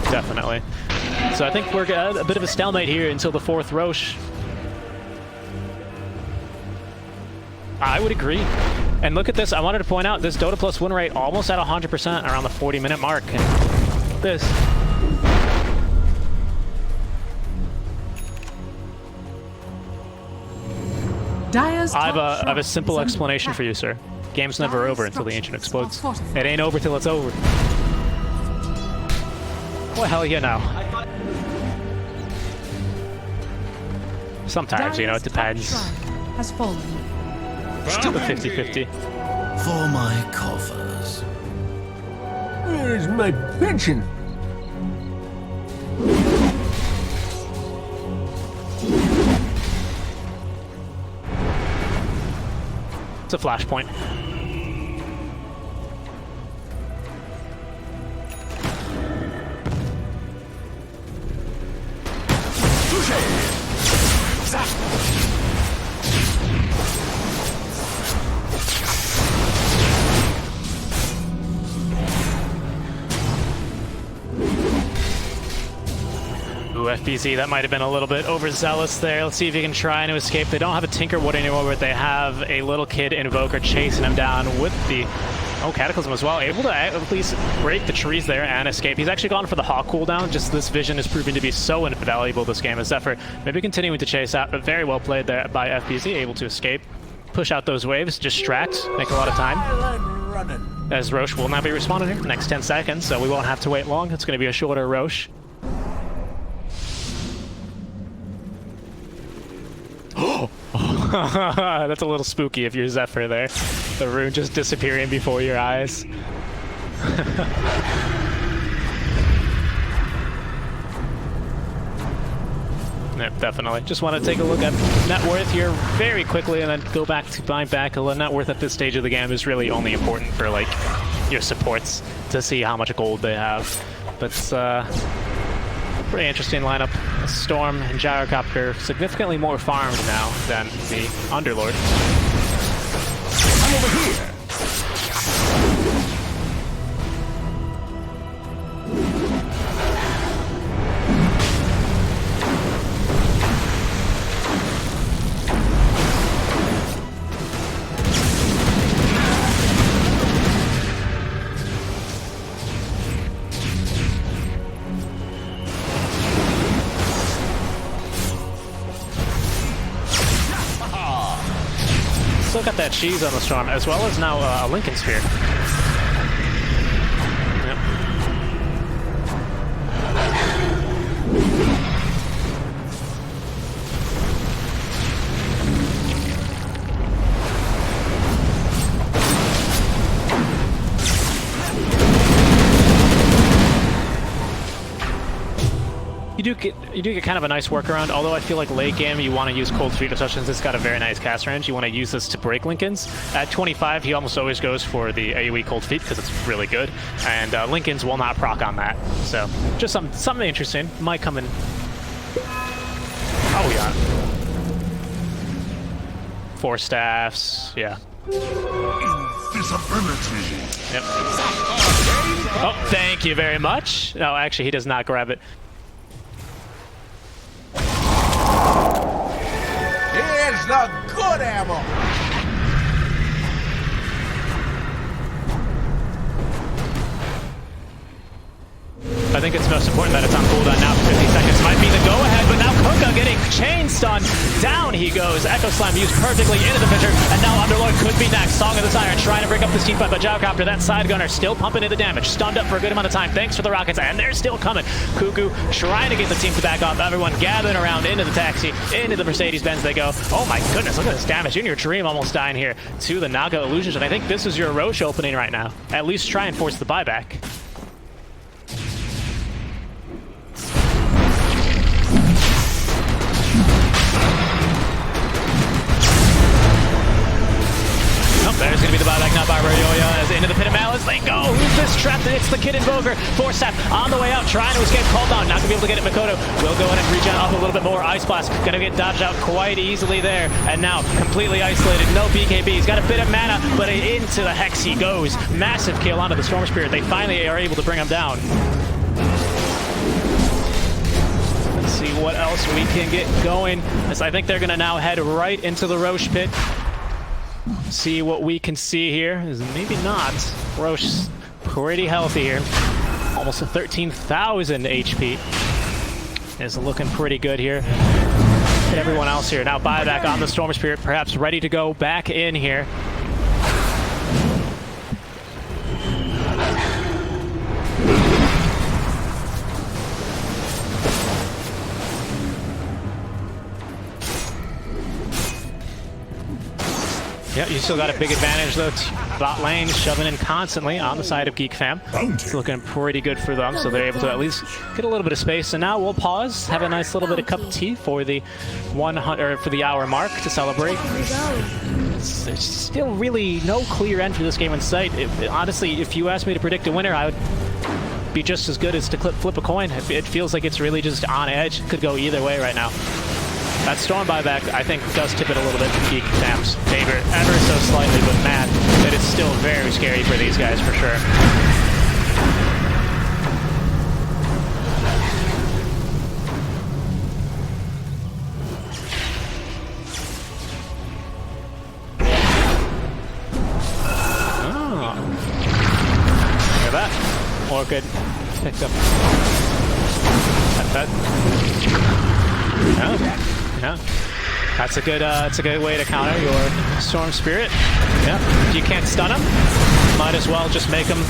Definitely. So I think we're a bit of a stalemate here until the 4th Roche. I would agree. And look at this, I wanted to point out this Dota Plus win rate almost at 100% around the 40-minute mark. And this. I have a simple explanation for you, sir. Game's never over until the Ancient explodes. It ain't over till it's over. Well, hell yeah, now. Sometimes, you know, it depends. Has fallen. Still the 50-50. For my coffers. Where's my pension? It's a flashpoint. FBZ, that might have been a little bit overzealous there. Let's see if he can try and escape. They don't have a Tinkerwood anymore, but they have a little kid Invoker chasing him down with the Cataclysm as well. Able to at least break the trees there and escape. He's actually gone for the Hawk cooldown. Just this vision is proving to be so invaluable this game as Zephyr. Maybe continuing to chase out, but very well played there by FBZ, able to escape. Push out those waves, distract, make a lot of time. As Roche will not be responding here next 10 seconds, so we won't have to wait long. It's going to be a shorter Roche. That's a little spooky if you're Zephyr there. The rune just disappearing before your eyes. Yep, definitely. Just want to take a look at net worth here very quickly and then go back to buying back. Net worth at this stage of the game is really only important for like your supports to see how much gold they have. But pretty interesting lineup. Storm and Gyrocopter significantly more farmed now than the Underlord. I'm over here. Still got that cheese on the Storm, as well as now a Lincoln Sphere. Yep. You do get kind of a nice workaround, although I feel like late game you want to use Cold Feet, especially since it's got a very nice cast range. You want to use this to break Lincolns. At 25, he almost always goes for the AoE Cold Feet because it's really good, and Lincolns will not proc on that. So just something interesting. Might come in. Oh yeah. 4 staffs, yeah. Invisibility. Yep. Oh, thank you very much. No, actually, he does not grab it. Here's the good ammo. I think it's most important that it's on cooldown now for 50 seconds. Might be the go-ahead, but now Kuka getting chain stun. Down he goes. Echo Slam used perfectly into the picture, and now Underlord could be next. Song of the Siren trying to break up this team fight, but Gyrocopter, that side gunner, still pumping in the damage. Stunned up for a good amount of time. Thanks for the rockets, and they're still coming. Cuckoo trying to get the team to back off. Everyone gathering around into the taxi, into the Mercedes-Benz they go. Oh my goodness, look at this damage. Junior Dream almost dying here to the Naga Illusions, and I think this is your Roche opening right now. At least try and force the buyback. There's going to be the buyback, not by Radioya, as into the pit of malice they go. Who's this trapped? It's the Kid Invoker. 4-step on the way out, trying to escape. Called down, not going to be able to get it. Makoto will go in and regen up a little bit more. Ice Blast going to get dodged out quite easily there. And now completely isolated. No BKB. He's got a bit of mana, but into the Hex he goes. Massive kill onto the Storm Spirit. They finally are able to bring him down. Let's see what else we can get going. As I think they're going to now head right into the Roche pit. See what we can see here is maybe not. Roche's pretty healthy here. Almost a 13,000 HP. Is looking pretty good here. Everyone else here now buyback on the Storm Spirit, perhaps ready to go back in here. Yeah, you still got a big advantage though. Bot lane shoving in constantly on the side of Geek Fam. It's looking pretty good for them, so they're able to at least get a little bit of space. And now we'll pause, have a nice little bit of cup of tea for the 100 for the hour mark to celebrate. There's still really no clear end for this game in sight. Honestly, if you asked me to predict a winner, I would be just as good as to flip a coin. It feels like it's really just on edge. Could go either way right now. That Storm buyback, I think, does tip it a little bit to Geek Fam's favor, ever so slightly, but man, it is still very scary for these guys for sure. Oh. Look at that. Orchid picked up that. Oh. Yeah, that's a good way to counter your Storm Spirit. Yeah, if you can't stun him, might as well just make him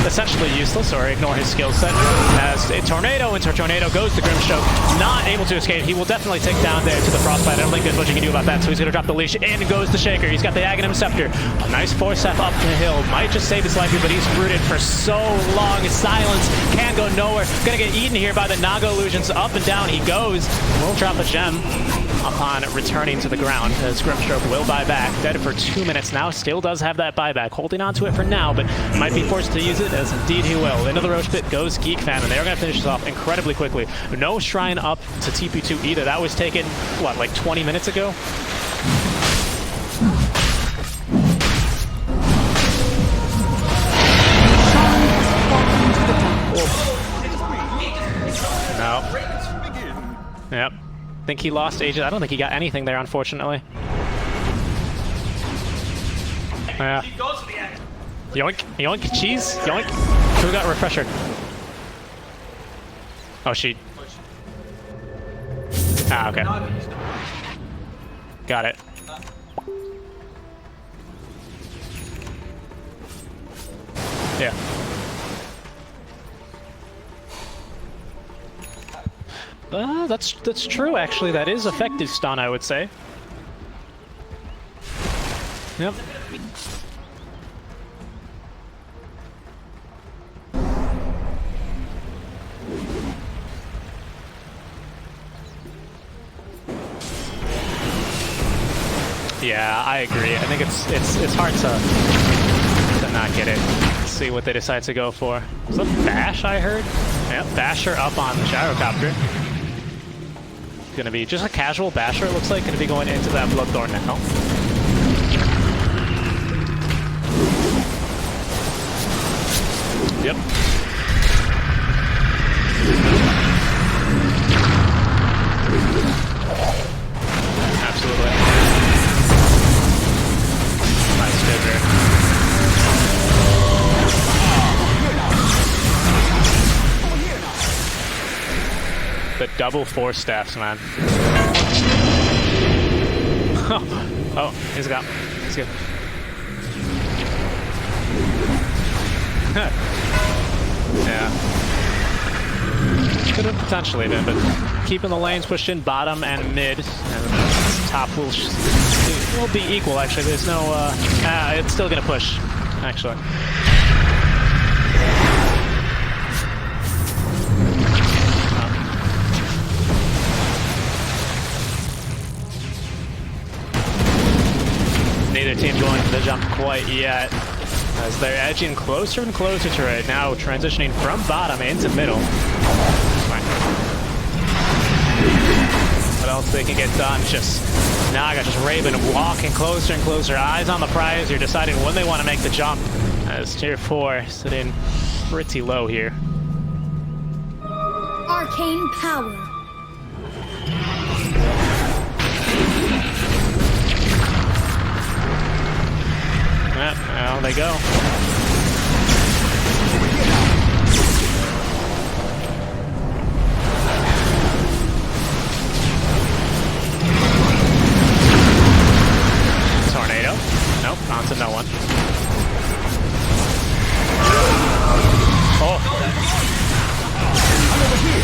essentially useless or ignore his skill set. As a tornado into a tornado goes the Grimstroke, not able to escape. He will definitely take down there to the Frostbite. I don't think there's much you can do about that, so he's going to drop the leash. In goes the Shaker. He's got the Aghanim Scepter. A nice 4-step up the hill. Might just save his life here, but he's rooted for so long. His silence can't go nowhere. Going to get eaten here by the Naga Illusions. Up and down he goes. We'll drop a gem. upon returning to the ground, as Grimstroke will buy back. Dead for 2 minutes now, still does have that buyback, holding on to it for now, but might be forced to use it, as indeed he will. Into the Roche Pit goes Geek Fan, and they're going to finish this off incredibly quickly. No Shrine up to TP2 either. That was taken, what, like 20 minutes ago? No. Yep. Think he lost Aegis. I don't think he got anything there, unfortunately. Yeah. Yoink, yoink, cheese, yoink. Who got refresher? Oh, she. Ah, okay. Got it. Yeah. That's true, actually. That is effective stun, I would say. Yep. Yeah, I agree. I think it's hard to not get it. Let's see what they decide to go for. Was that Bash I heard? Yep, Basher up on the Gyrocopter. Gonna be just a casual Basher, it looks like. Gonna be going into that Bloodthorn now. Yep. Absolutely. Nice figure. The double force staffs, man. Oh, he's got. He's good. Yeah. Could have potentially been, but keeping the lanes pushed in bottom and mid, and top will be equal. Actually, there's no. It's still gonna push. Actually. Neither team going for the jump quite yet, as they're edging closer and closer to it. Now transitioning from bottom into middle. What else they can get done? Just Naga, just Raven walking closer and closer. Eyes on the prize. You're deciding when they want to make the jump. As tier 4 sitting pretty low here. Arcane power. Yep, now they go. Tornado. Nope, onto no one. Oh. I'm over here.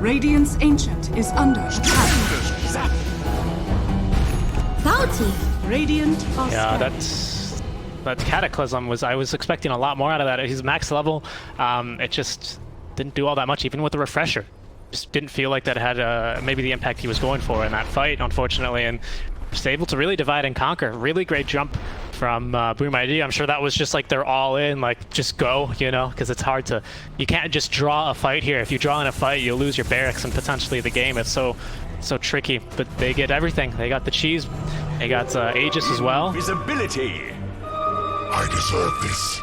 Radiant's Ancient is under attack. Bounty. Radiant are yeah, that Cataclysm was, I was expecting a lot more out of that. He's max level. It just didn't do all that much, even with the refresher. Just didn't feel like that had maybe the impact he was going for in that fight, unfortunately, and was able to really divide and conquer. Really great jump from Boom ID. I'm sure that was just like they're all in, like just go, you know, because it's hard to, you can't just draw a fight here. If you draw in a fight, you'll lose your barracks and potentially the game. It's so tricky, but they get everything. They got the cheese, they got Aegis as well. Visibility. I deserve this.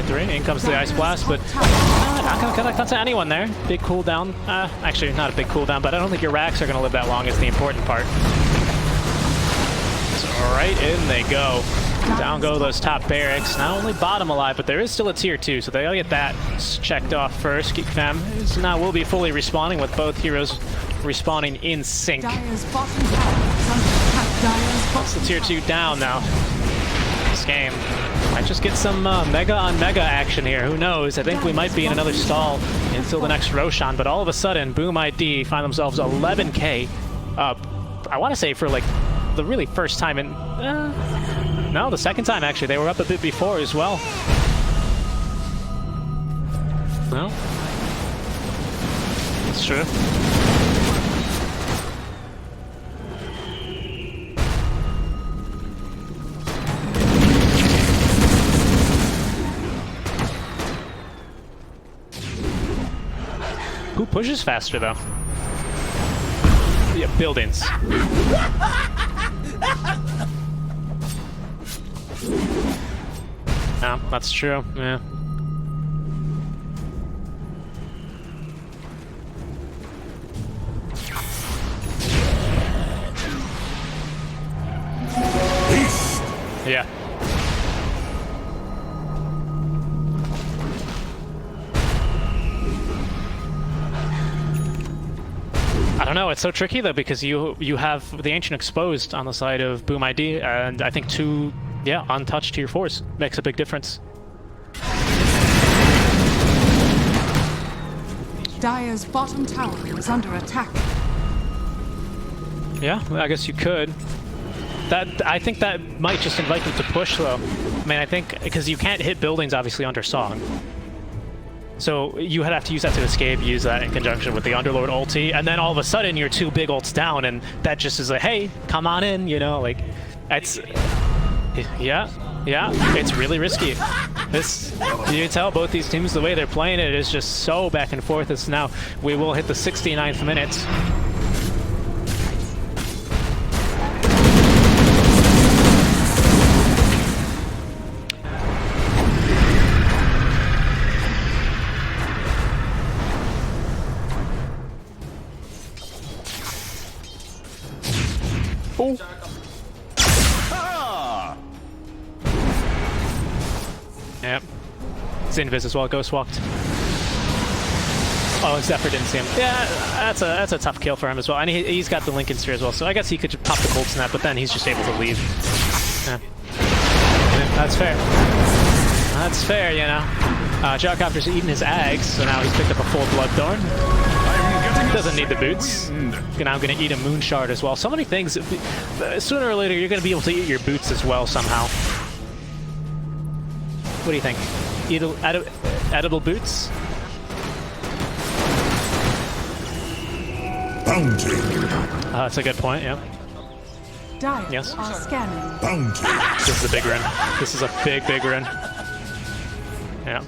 3. In comes the Ice Blast, but not going to connect onto anyone there. Big cooldown. Actually, not a big cooldown, but I don't think your racks are going to live that long is the important part. So right in they go. Down go those top barracks. Not only bottom alive, but there is still a tier 2, so they gotta get that checked off first. Geek Fam now will be fully respawning with both heroes respawning in sync. Dire's bottom tower is under attack. Dire's That's the tier 2 down now. This game might just get some mega on mega action here. Who knows? I think we might be in another stall until the next Roshan, but all of a sudden, Boom ID find themselves 11k up. I want to say for like the really first time in... no, the second time actually. They were up a bit before as well. No? It's true. Who pushes faster though? Yeah, buildings. No, that's true, yeah. Yeah. I don't know, it's so tricky though because you have the Ancient exposed on the side of Boom ID, and I think 2 untouched tier 4s makes a big difference. Dire's bottom tower is under attack. Yeah, I guess you could. I think that might just invite them to push though. I mean, I think because you can't hit buildings obviously under Song. So you would have to use that to escape, use that in conjunction with the Underlord ulti, and then all of a sudden you're 2 big ults down, and that just is like, hey, come on in, you know, like, it's... Yeah, it's really risky. This, you can tell both these teams, the way they're playing it is just so back and forth. It's now, we will hit the 69th minute. Oh. Yep. It's invis as well, Ghost walked. Oh, Zephyr didn't see him. Yeah, that's a tough kill for him as well. And he's got the Lincoln Sphere as well, so I guess he could pop the Cold Snap, but then he's just able to leave. Yeah. That's fair. That's fair, you know. Gyrocopter's eating his Ags, so now he's picked up a full Bloodthorn. Doesn't need the boots. Now I'm going to eat a Moon Shard as well. So many things. Sooner or later, you're going to be able to eat your boots as well somehow. What do you think? Edible boots? Bounty. That's a good point, yeah. Dire Yes. are scanning. Bounty. This is a big run. This is a big run. Yeah.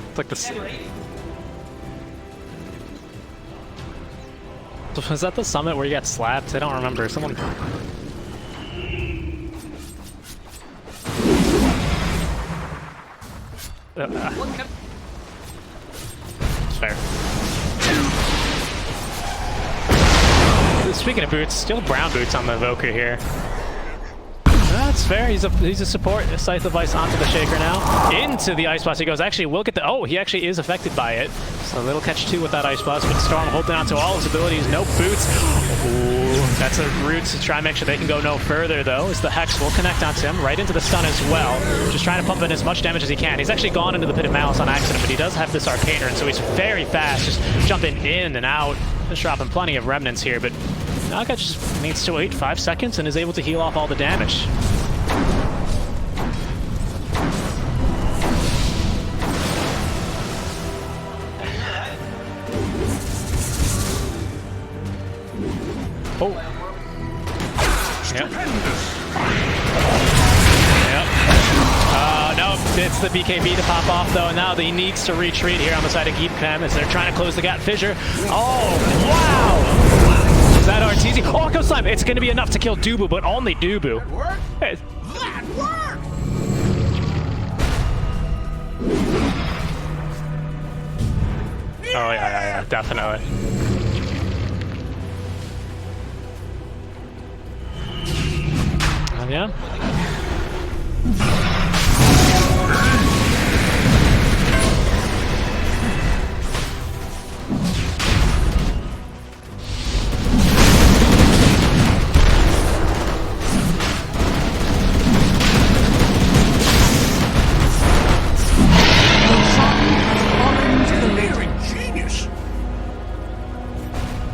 It's like this. Was that the summit where you got slapped? I don't remember. Someone. Fair. Speaking of boots, still brown boots on the Evoker here. That's fair. He's a support. Scythe of Ice onto the Shaker now. Into the Ice Blast he goes. Actually, we'll get the... Oh, he actually is affected by it. So a little catch-2 with that Ice Blast, but Storm holding on to all his abilities. No boots. Ooh, that's a route to try and make sure they can go no further, though, as the Hex will connect onto him. Right into the stun as well. Just trying to pump in as much damage as he can. He's actually gone into the Pit of Malice on accident, but he does have this Arcane Urn, so he's very fast, just jumping in and out. Just dropping plenty of remnants here, but Naga just needs to wait 5 seconds and is able to heal off all the damage. Oh. Yep. Yep. No, gets the BKB to pop off though, and now he needs to retreat here on the side of Geek as they're trying to close the gap. Fissure. Oh, wow! Is that RTZ? Oh, it goes Slime. It's going to be enough to kill Dubu, but only Dubu. Hey. That worked! Oh, yeah, definitely. Oh, yeah?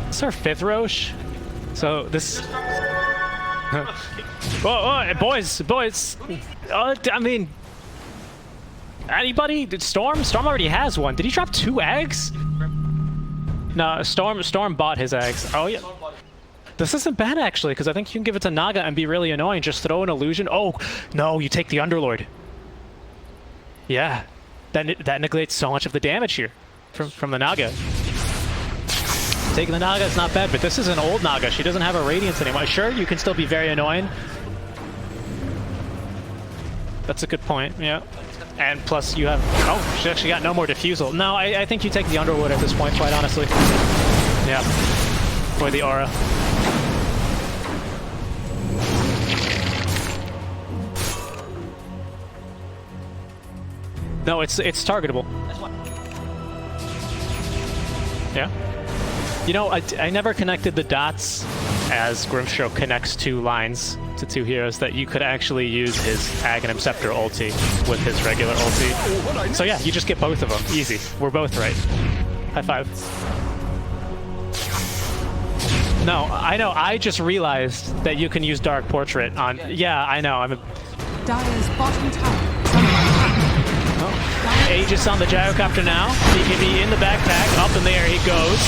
This is our 5th Roche. So this... Whoa, boys. I mean... Anybody? Did Storm? Storm already has one. Did he drop 2 eggs? No, Storm bought his eggs. Oh, yeah. This isn't bad, actually, because I think you can give it to Naga and be really annoying. Just throw an illusion. Oh, no, you take the Underlord. Yeah. That negates so much of the damage here from the Naga. Taking the Naga is not bad, but this is an old Naga. She doesn't have a Radiance anymore. Sure, you can still be very annoying. That's a good point, yeah. And plus you have... Oh, she actually got no more Diffusal. No, I think you take the Underwood at this point, quite honestly. Yeah. For the aura. No, it's targetable. Yeah. You know, I never connected the dots as Grimstroke connects 2 lines to 2 heroes that you could actually use his Aghanim Scepter ulti with his regular ulti. So yeah, you just get both of them. Easy. We're both right. High five. No, I know. I just realized that you can use Dark Portrait on... Yeah, I know. I'm a... Dire's bottom tower. Aegis on the gyrocopter now. BKB in the backpack. Up in the air he goes.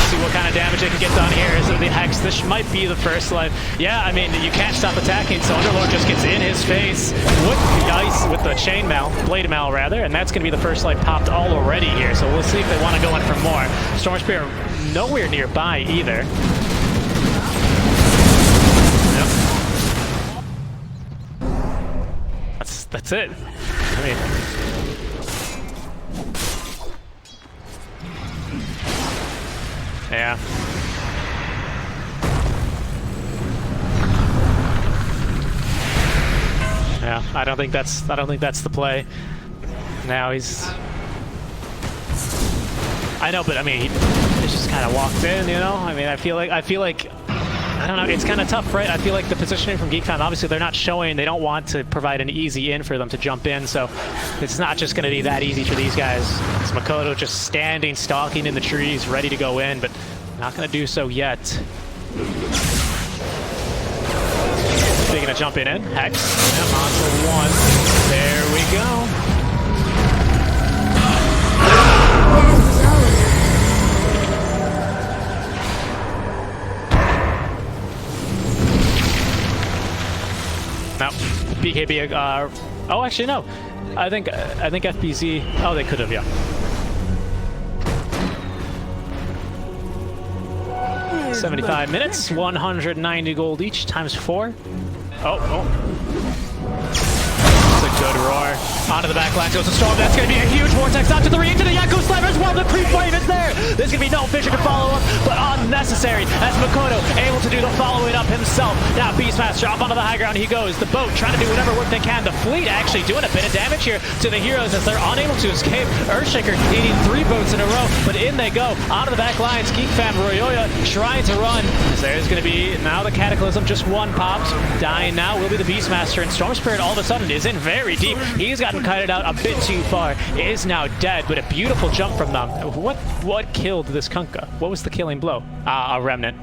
See what kind of damage they can get done here. Is it the Hex? This might be the first life. Yeah, I mean, you can't stop attacking, so Underlord just gets in his face with the ice, with the chainmail, blade mail rather, and that's going to be the first life popped already here. So we'll see if they want to go in for more. Storm Spear nowhere nearby either. Yep. That's it. I mean... Yeah. Yeah, I don't think that's the play. Now he's... I know, but I mean, he just kind of walked in, you know? I mean, I feel like I don't know, it's kind of tough, right? I feel like the positioning from Geek obviously they're not showing, they don't want to provide an easy in for them to jump in, so it's not just going to be that easy for these guys. It's Makoto just standing, stalking in the trees, ready to go in, but not going to do so yet. They're going to jump in. Hex. Yep, on for 1. There we go. No, BKB. Oh, actually, no. I think FBZ. Oh, they could have, yeah. 75 minutes, 190 gold each, times 4. It's a good roar. Onto the back line goes a Storm. That's going to be a huge vortex. Onto the into the Yakko Slimer as well. The creep wave is there. There's going to be no Fissure to follow up, but unnecessary as Makoto able to do the following up himself. Now Beastmaster up onto the high ground he goes. The boat trying to do whatever work they can. The fleet actually doing a bit of damage here to the heroes as they're unable to escape. Earthshaker needing 3 boats in a row, but in they go. Onto the back lines. Geek Fam Royoya trying to run. There's going to be now the Cataclysm. Just 1 popped. Dying now will be the Beastmaster, and Storm Spirit all of a sudden is in very deep. He's gotten kited out a bit too far. Is now dead, but a beautiful jump from them. What killed this Kunkka? What was the killing blow? A Remnant.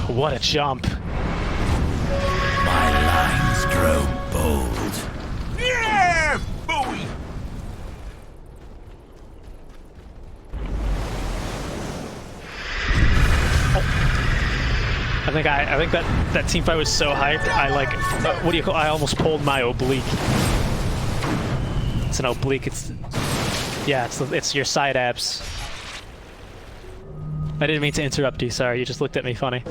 What a jump. My lines grow bold. Yeah, boy. I think that team fight was so hyped. I like, what do you call? I almost pulled my oblique. It's an oblique. Yeah, it's your side abs. I didn't mean to interrupt you. Sorry, you just looked at me funny.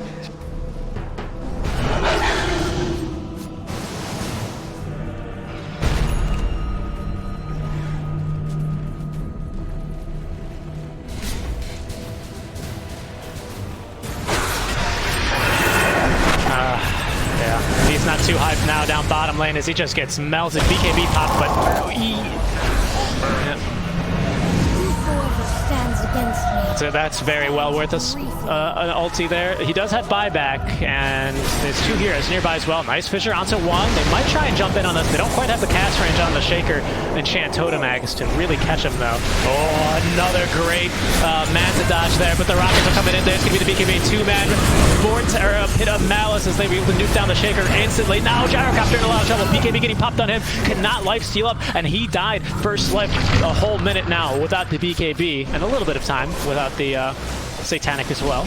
Yeah, he's not too hyped now down bottom lane as he just gets melted. BKB pop, but Whoever stands against me. so that's very well worth us an ulti there. He does have buyback, and there's 2 heroes nearby as well. Nice Fissure onto 1. They might try and jump in on this. They don't quite have the cast range on the Shaker and Enchant Totemags to really catch him, though. Oh, another great Manta dodge there, but the Rockets are coming in there. It's going to be the BKB 2-man Pit of Malice as they be able to nuke down the Shaker instantly. Now Gyrocopter in a lot of trouble. BKB getting popped on him. Cannot life steal up, and he died first life a whole minute now without the BKB, and a little bit of time without the Satanic as well.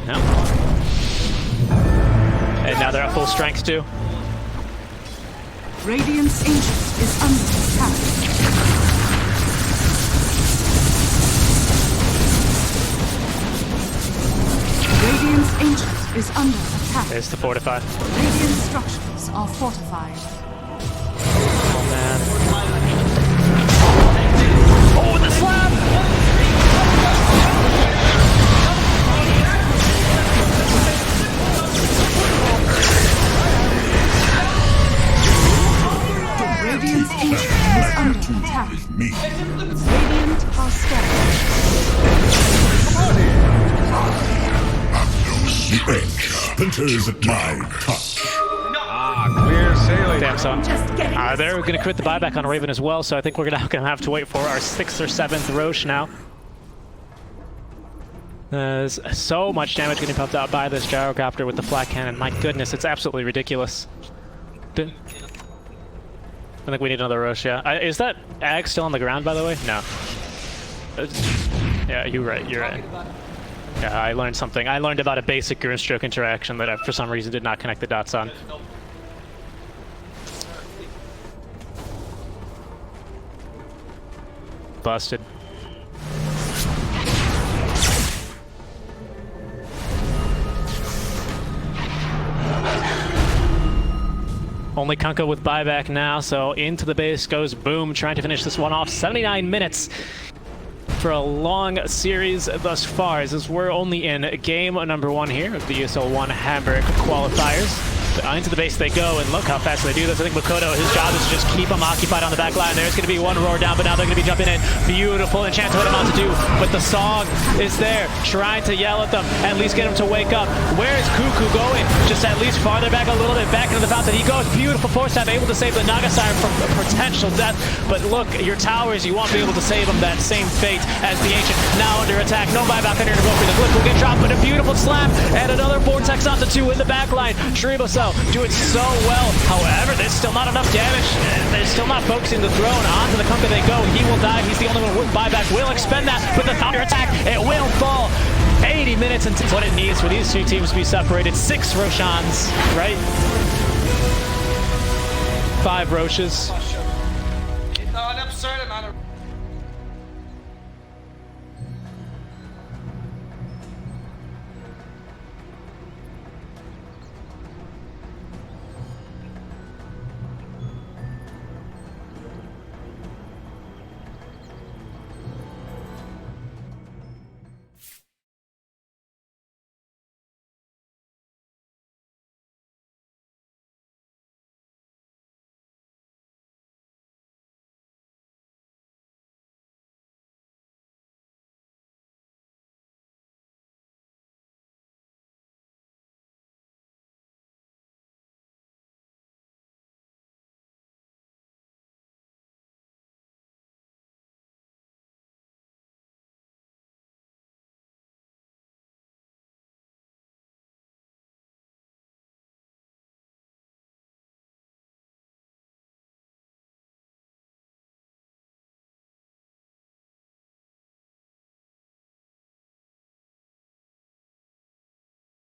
No. And now they're at full strength too. Radiant's Ancient is under attack. Radiant's Ancient is under attack. There's the fortify. Radiant structures are fortified. Oh man. Oh, the slap! Radiant's Ancient is under attack. Me. Radiant are scared. The edge enters at my touch. Clear sailing. Damn son. They're going to quit the buyback on Raven as well, so I think we're going to have to wait for our 6th or 7th Roche now. There's so much damage getting pumped out by this Gyrocopter with the flat cannon. My goodness, it's absolutely ridiculous. I think we need another Roche, yeah. Is that Ag still on the ground, by the way? No. Yeah, you're right, you're right. Yeah, I learned something. I learned about a basic Gruntstroke interaction that I, for some reason, did not connect the dots on. Busted. Only Kunkka with buyback now, so into the base goes Boom, trying to finish this one off. 79 minutes for a long series thus far, as we're only in game number 1 here of the ESL 1 Hamburg qualifiers. Into the base they go, and look how fast they do this. I think Makoto, his job is to just keep them occupied on the back line. There's going to be one roar down, but now they're going to be jumping in. Beautiful enchant what I'm about to do, but the song is there, trying to yell at them, at least get them to wake up. Where is Cuckoo going? Just at least farther back a little bit, back into the fountain. He goes, beautiful force stab, able to save the Naga Siren from potential death. But look, your towers, you won't be able to save them that same fate as the Ancient. Now under attack, no buyback under to go for the Glyph will get dropped, but a beautiful slam, and another Vortex onto 2 in the back line. Shriboso doing so well. However, there's still not enough damage. They're still not focusing the throne. Onto the Kunkka they go. He will die. He's the only one with buyback. Will expend that, but the counter attack, it will fall. 80 minutes into what it needs for these 2 teams to be separated. 6 Roshans, right? 5 Roches. An absurd amount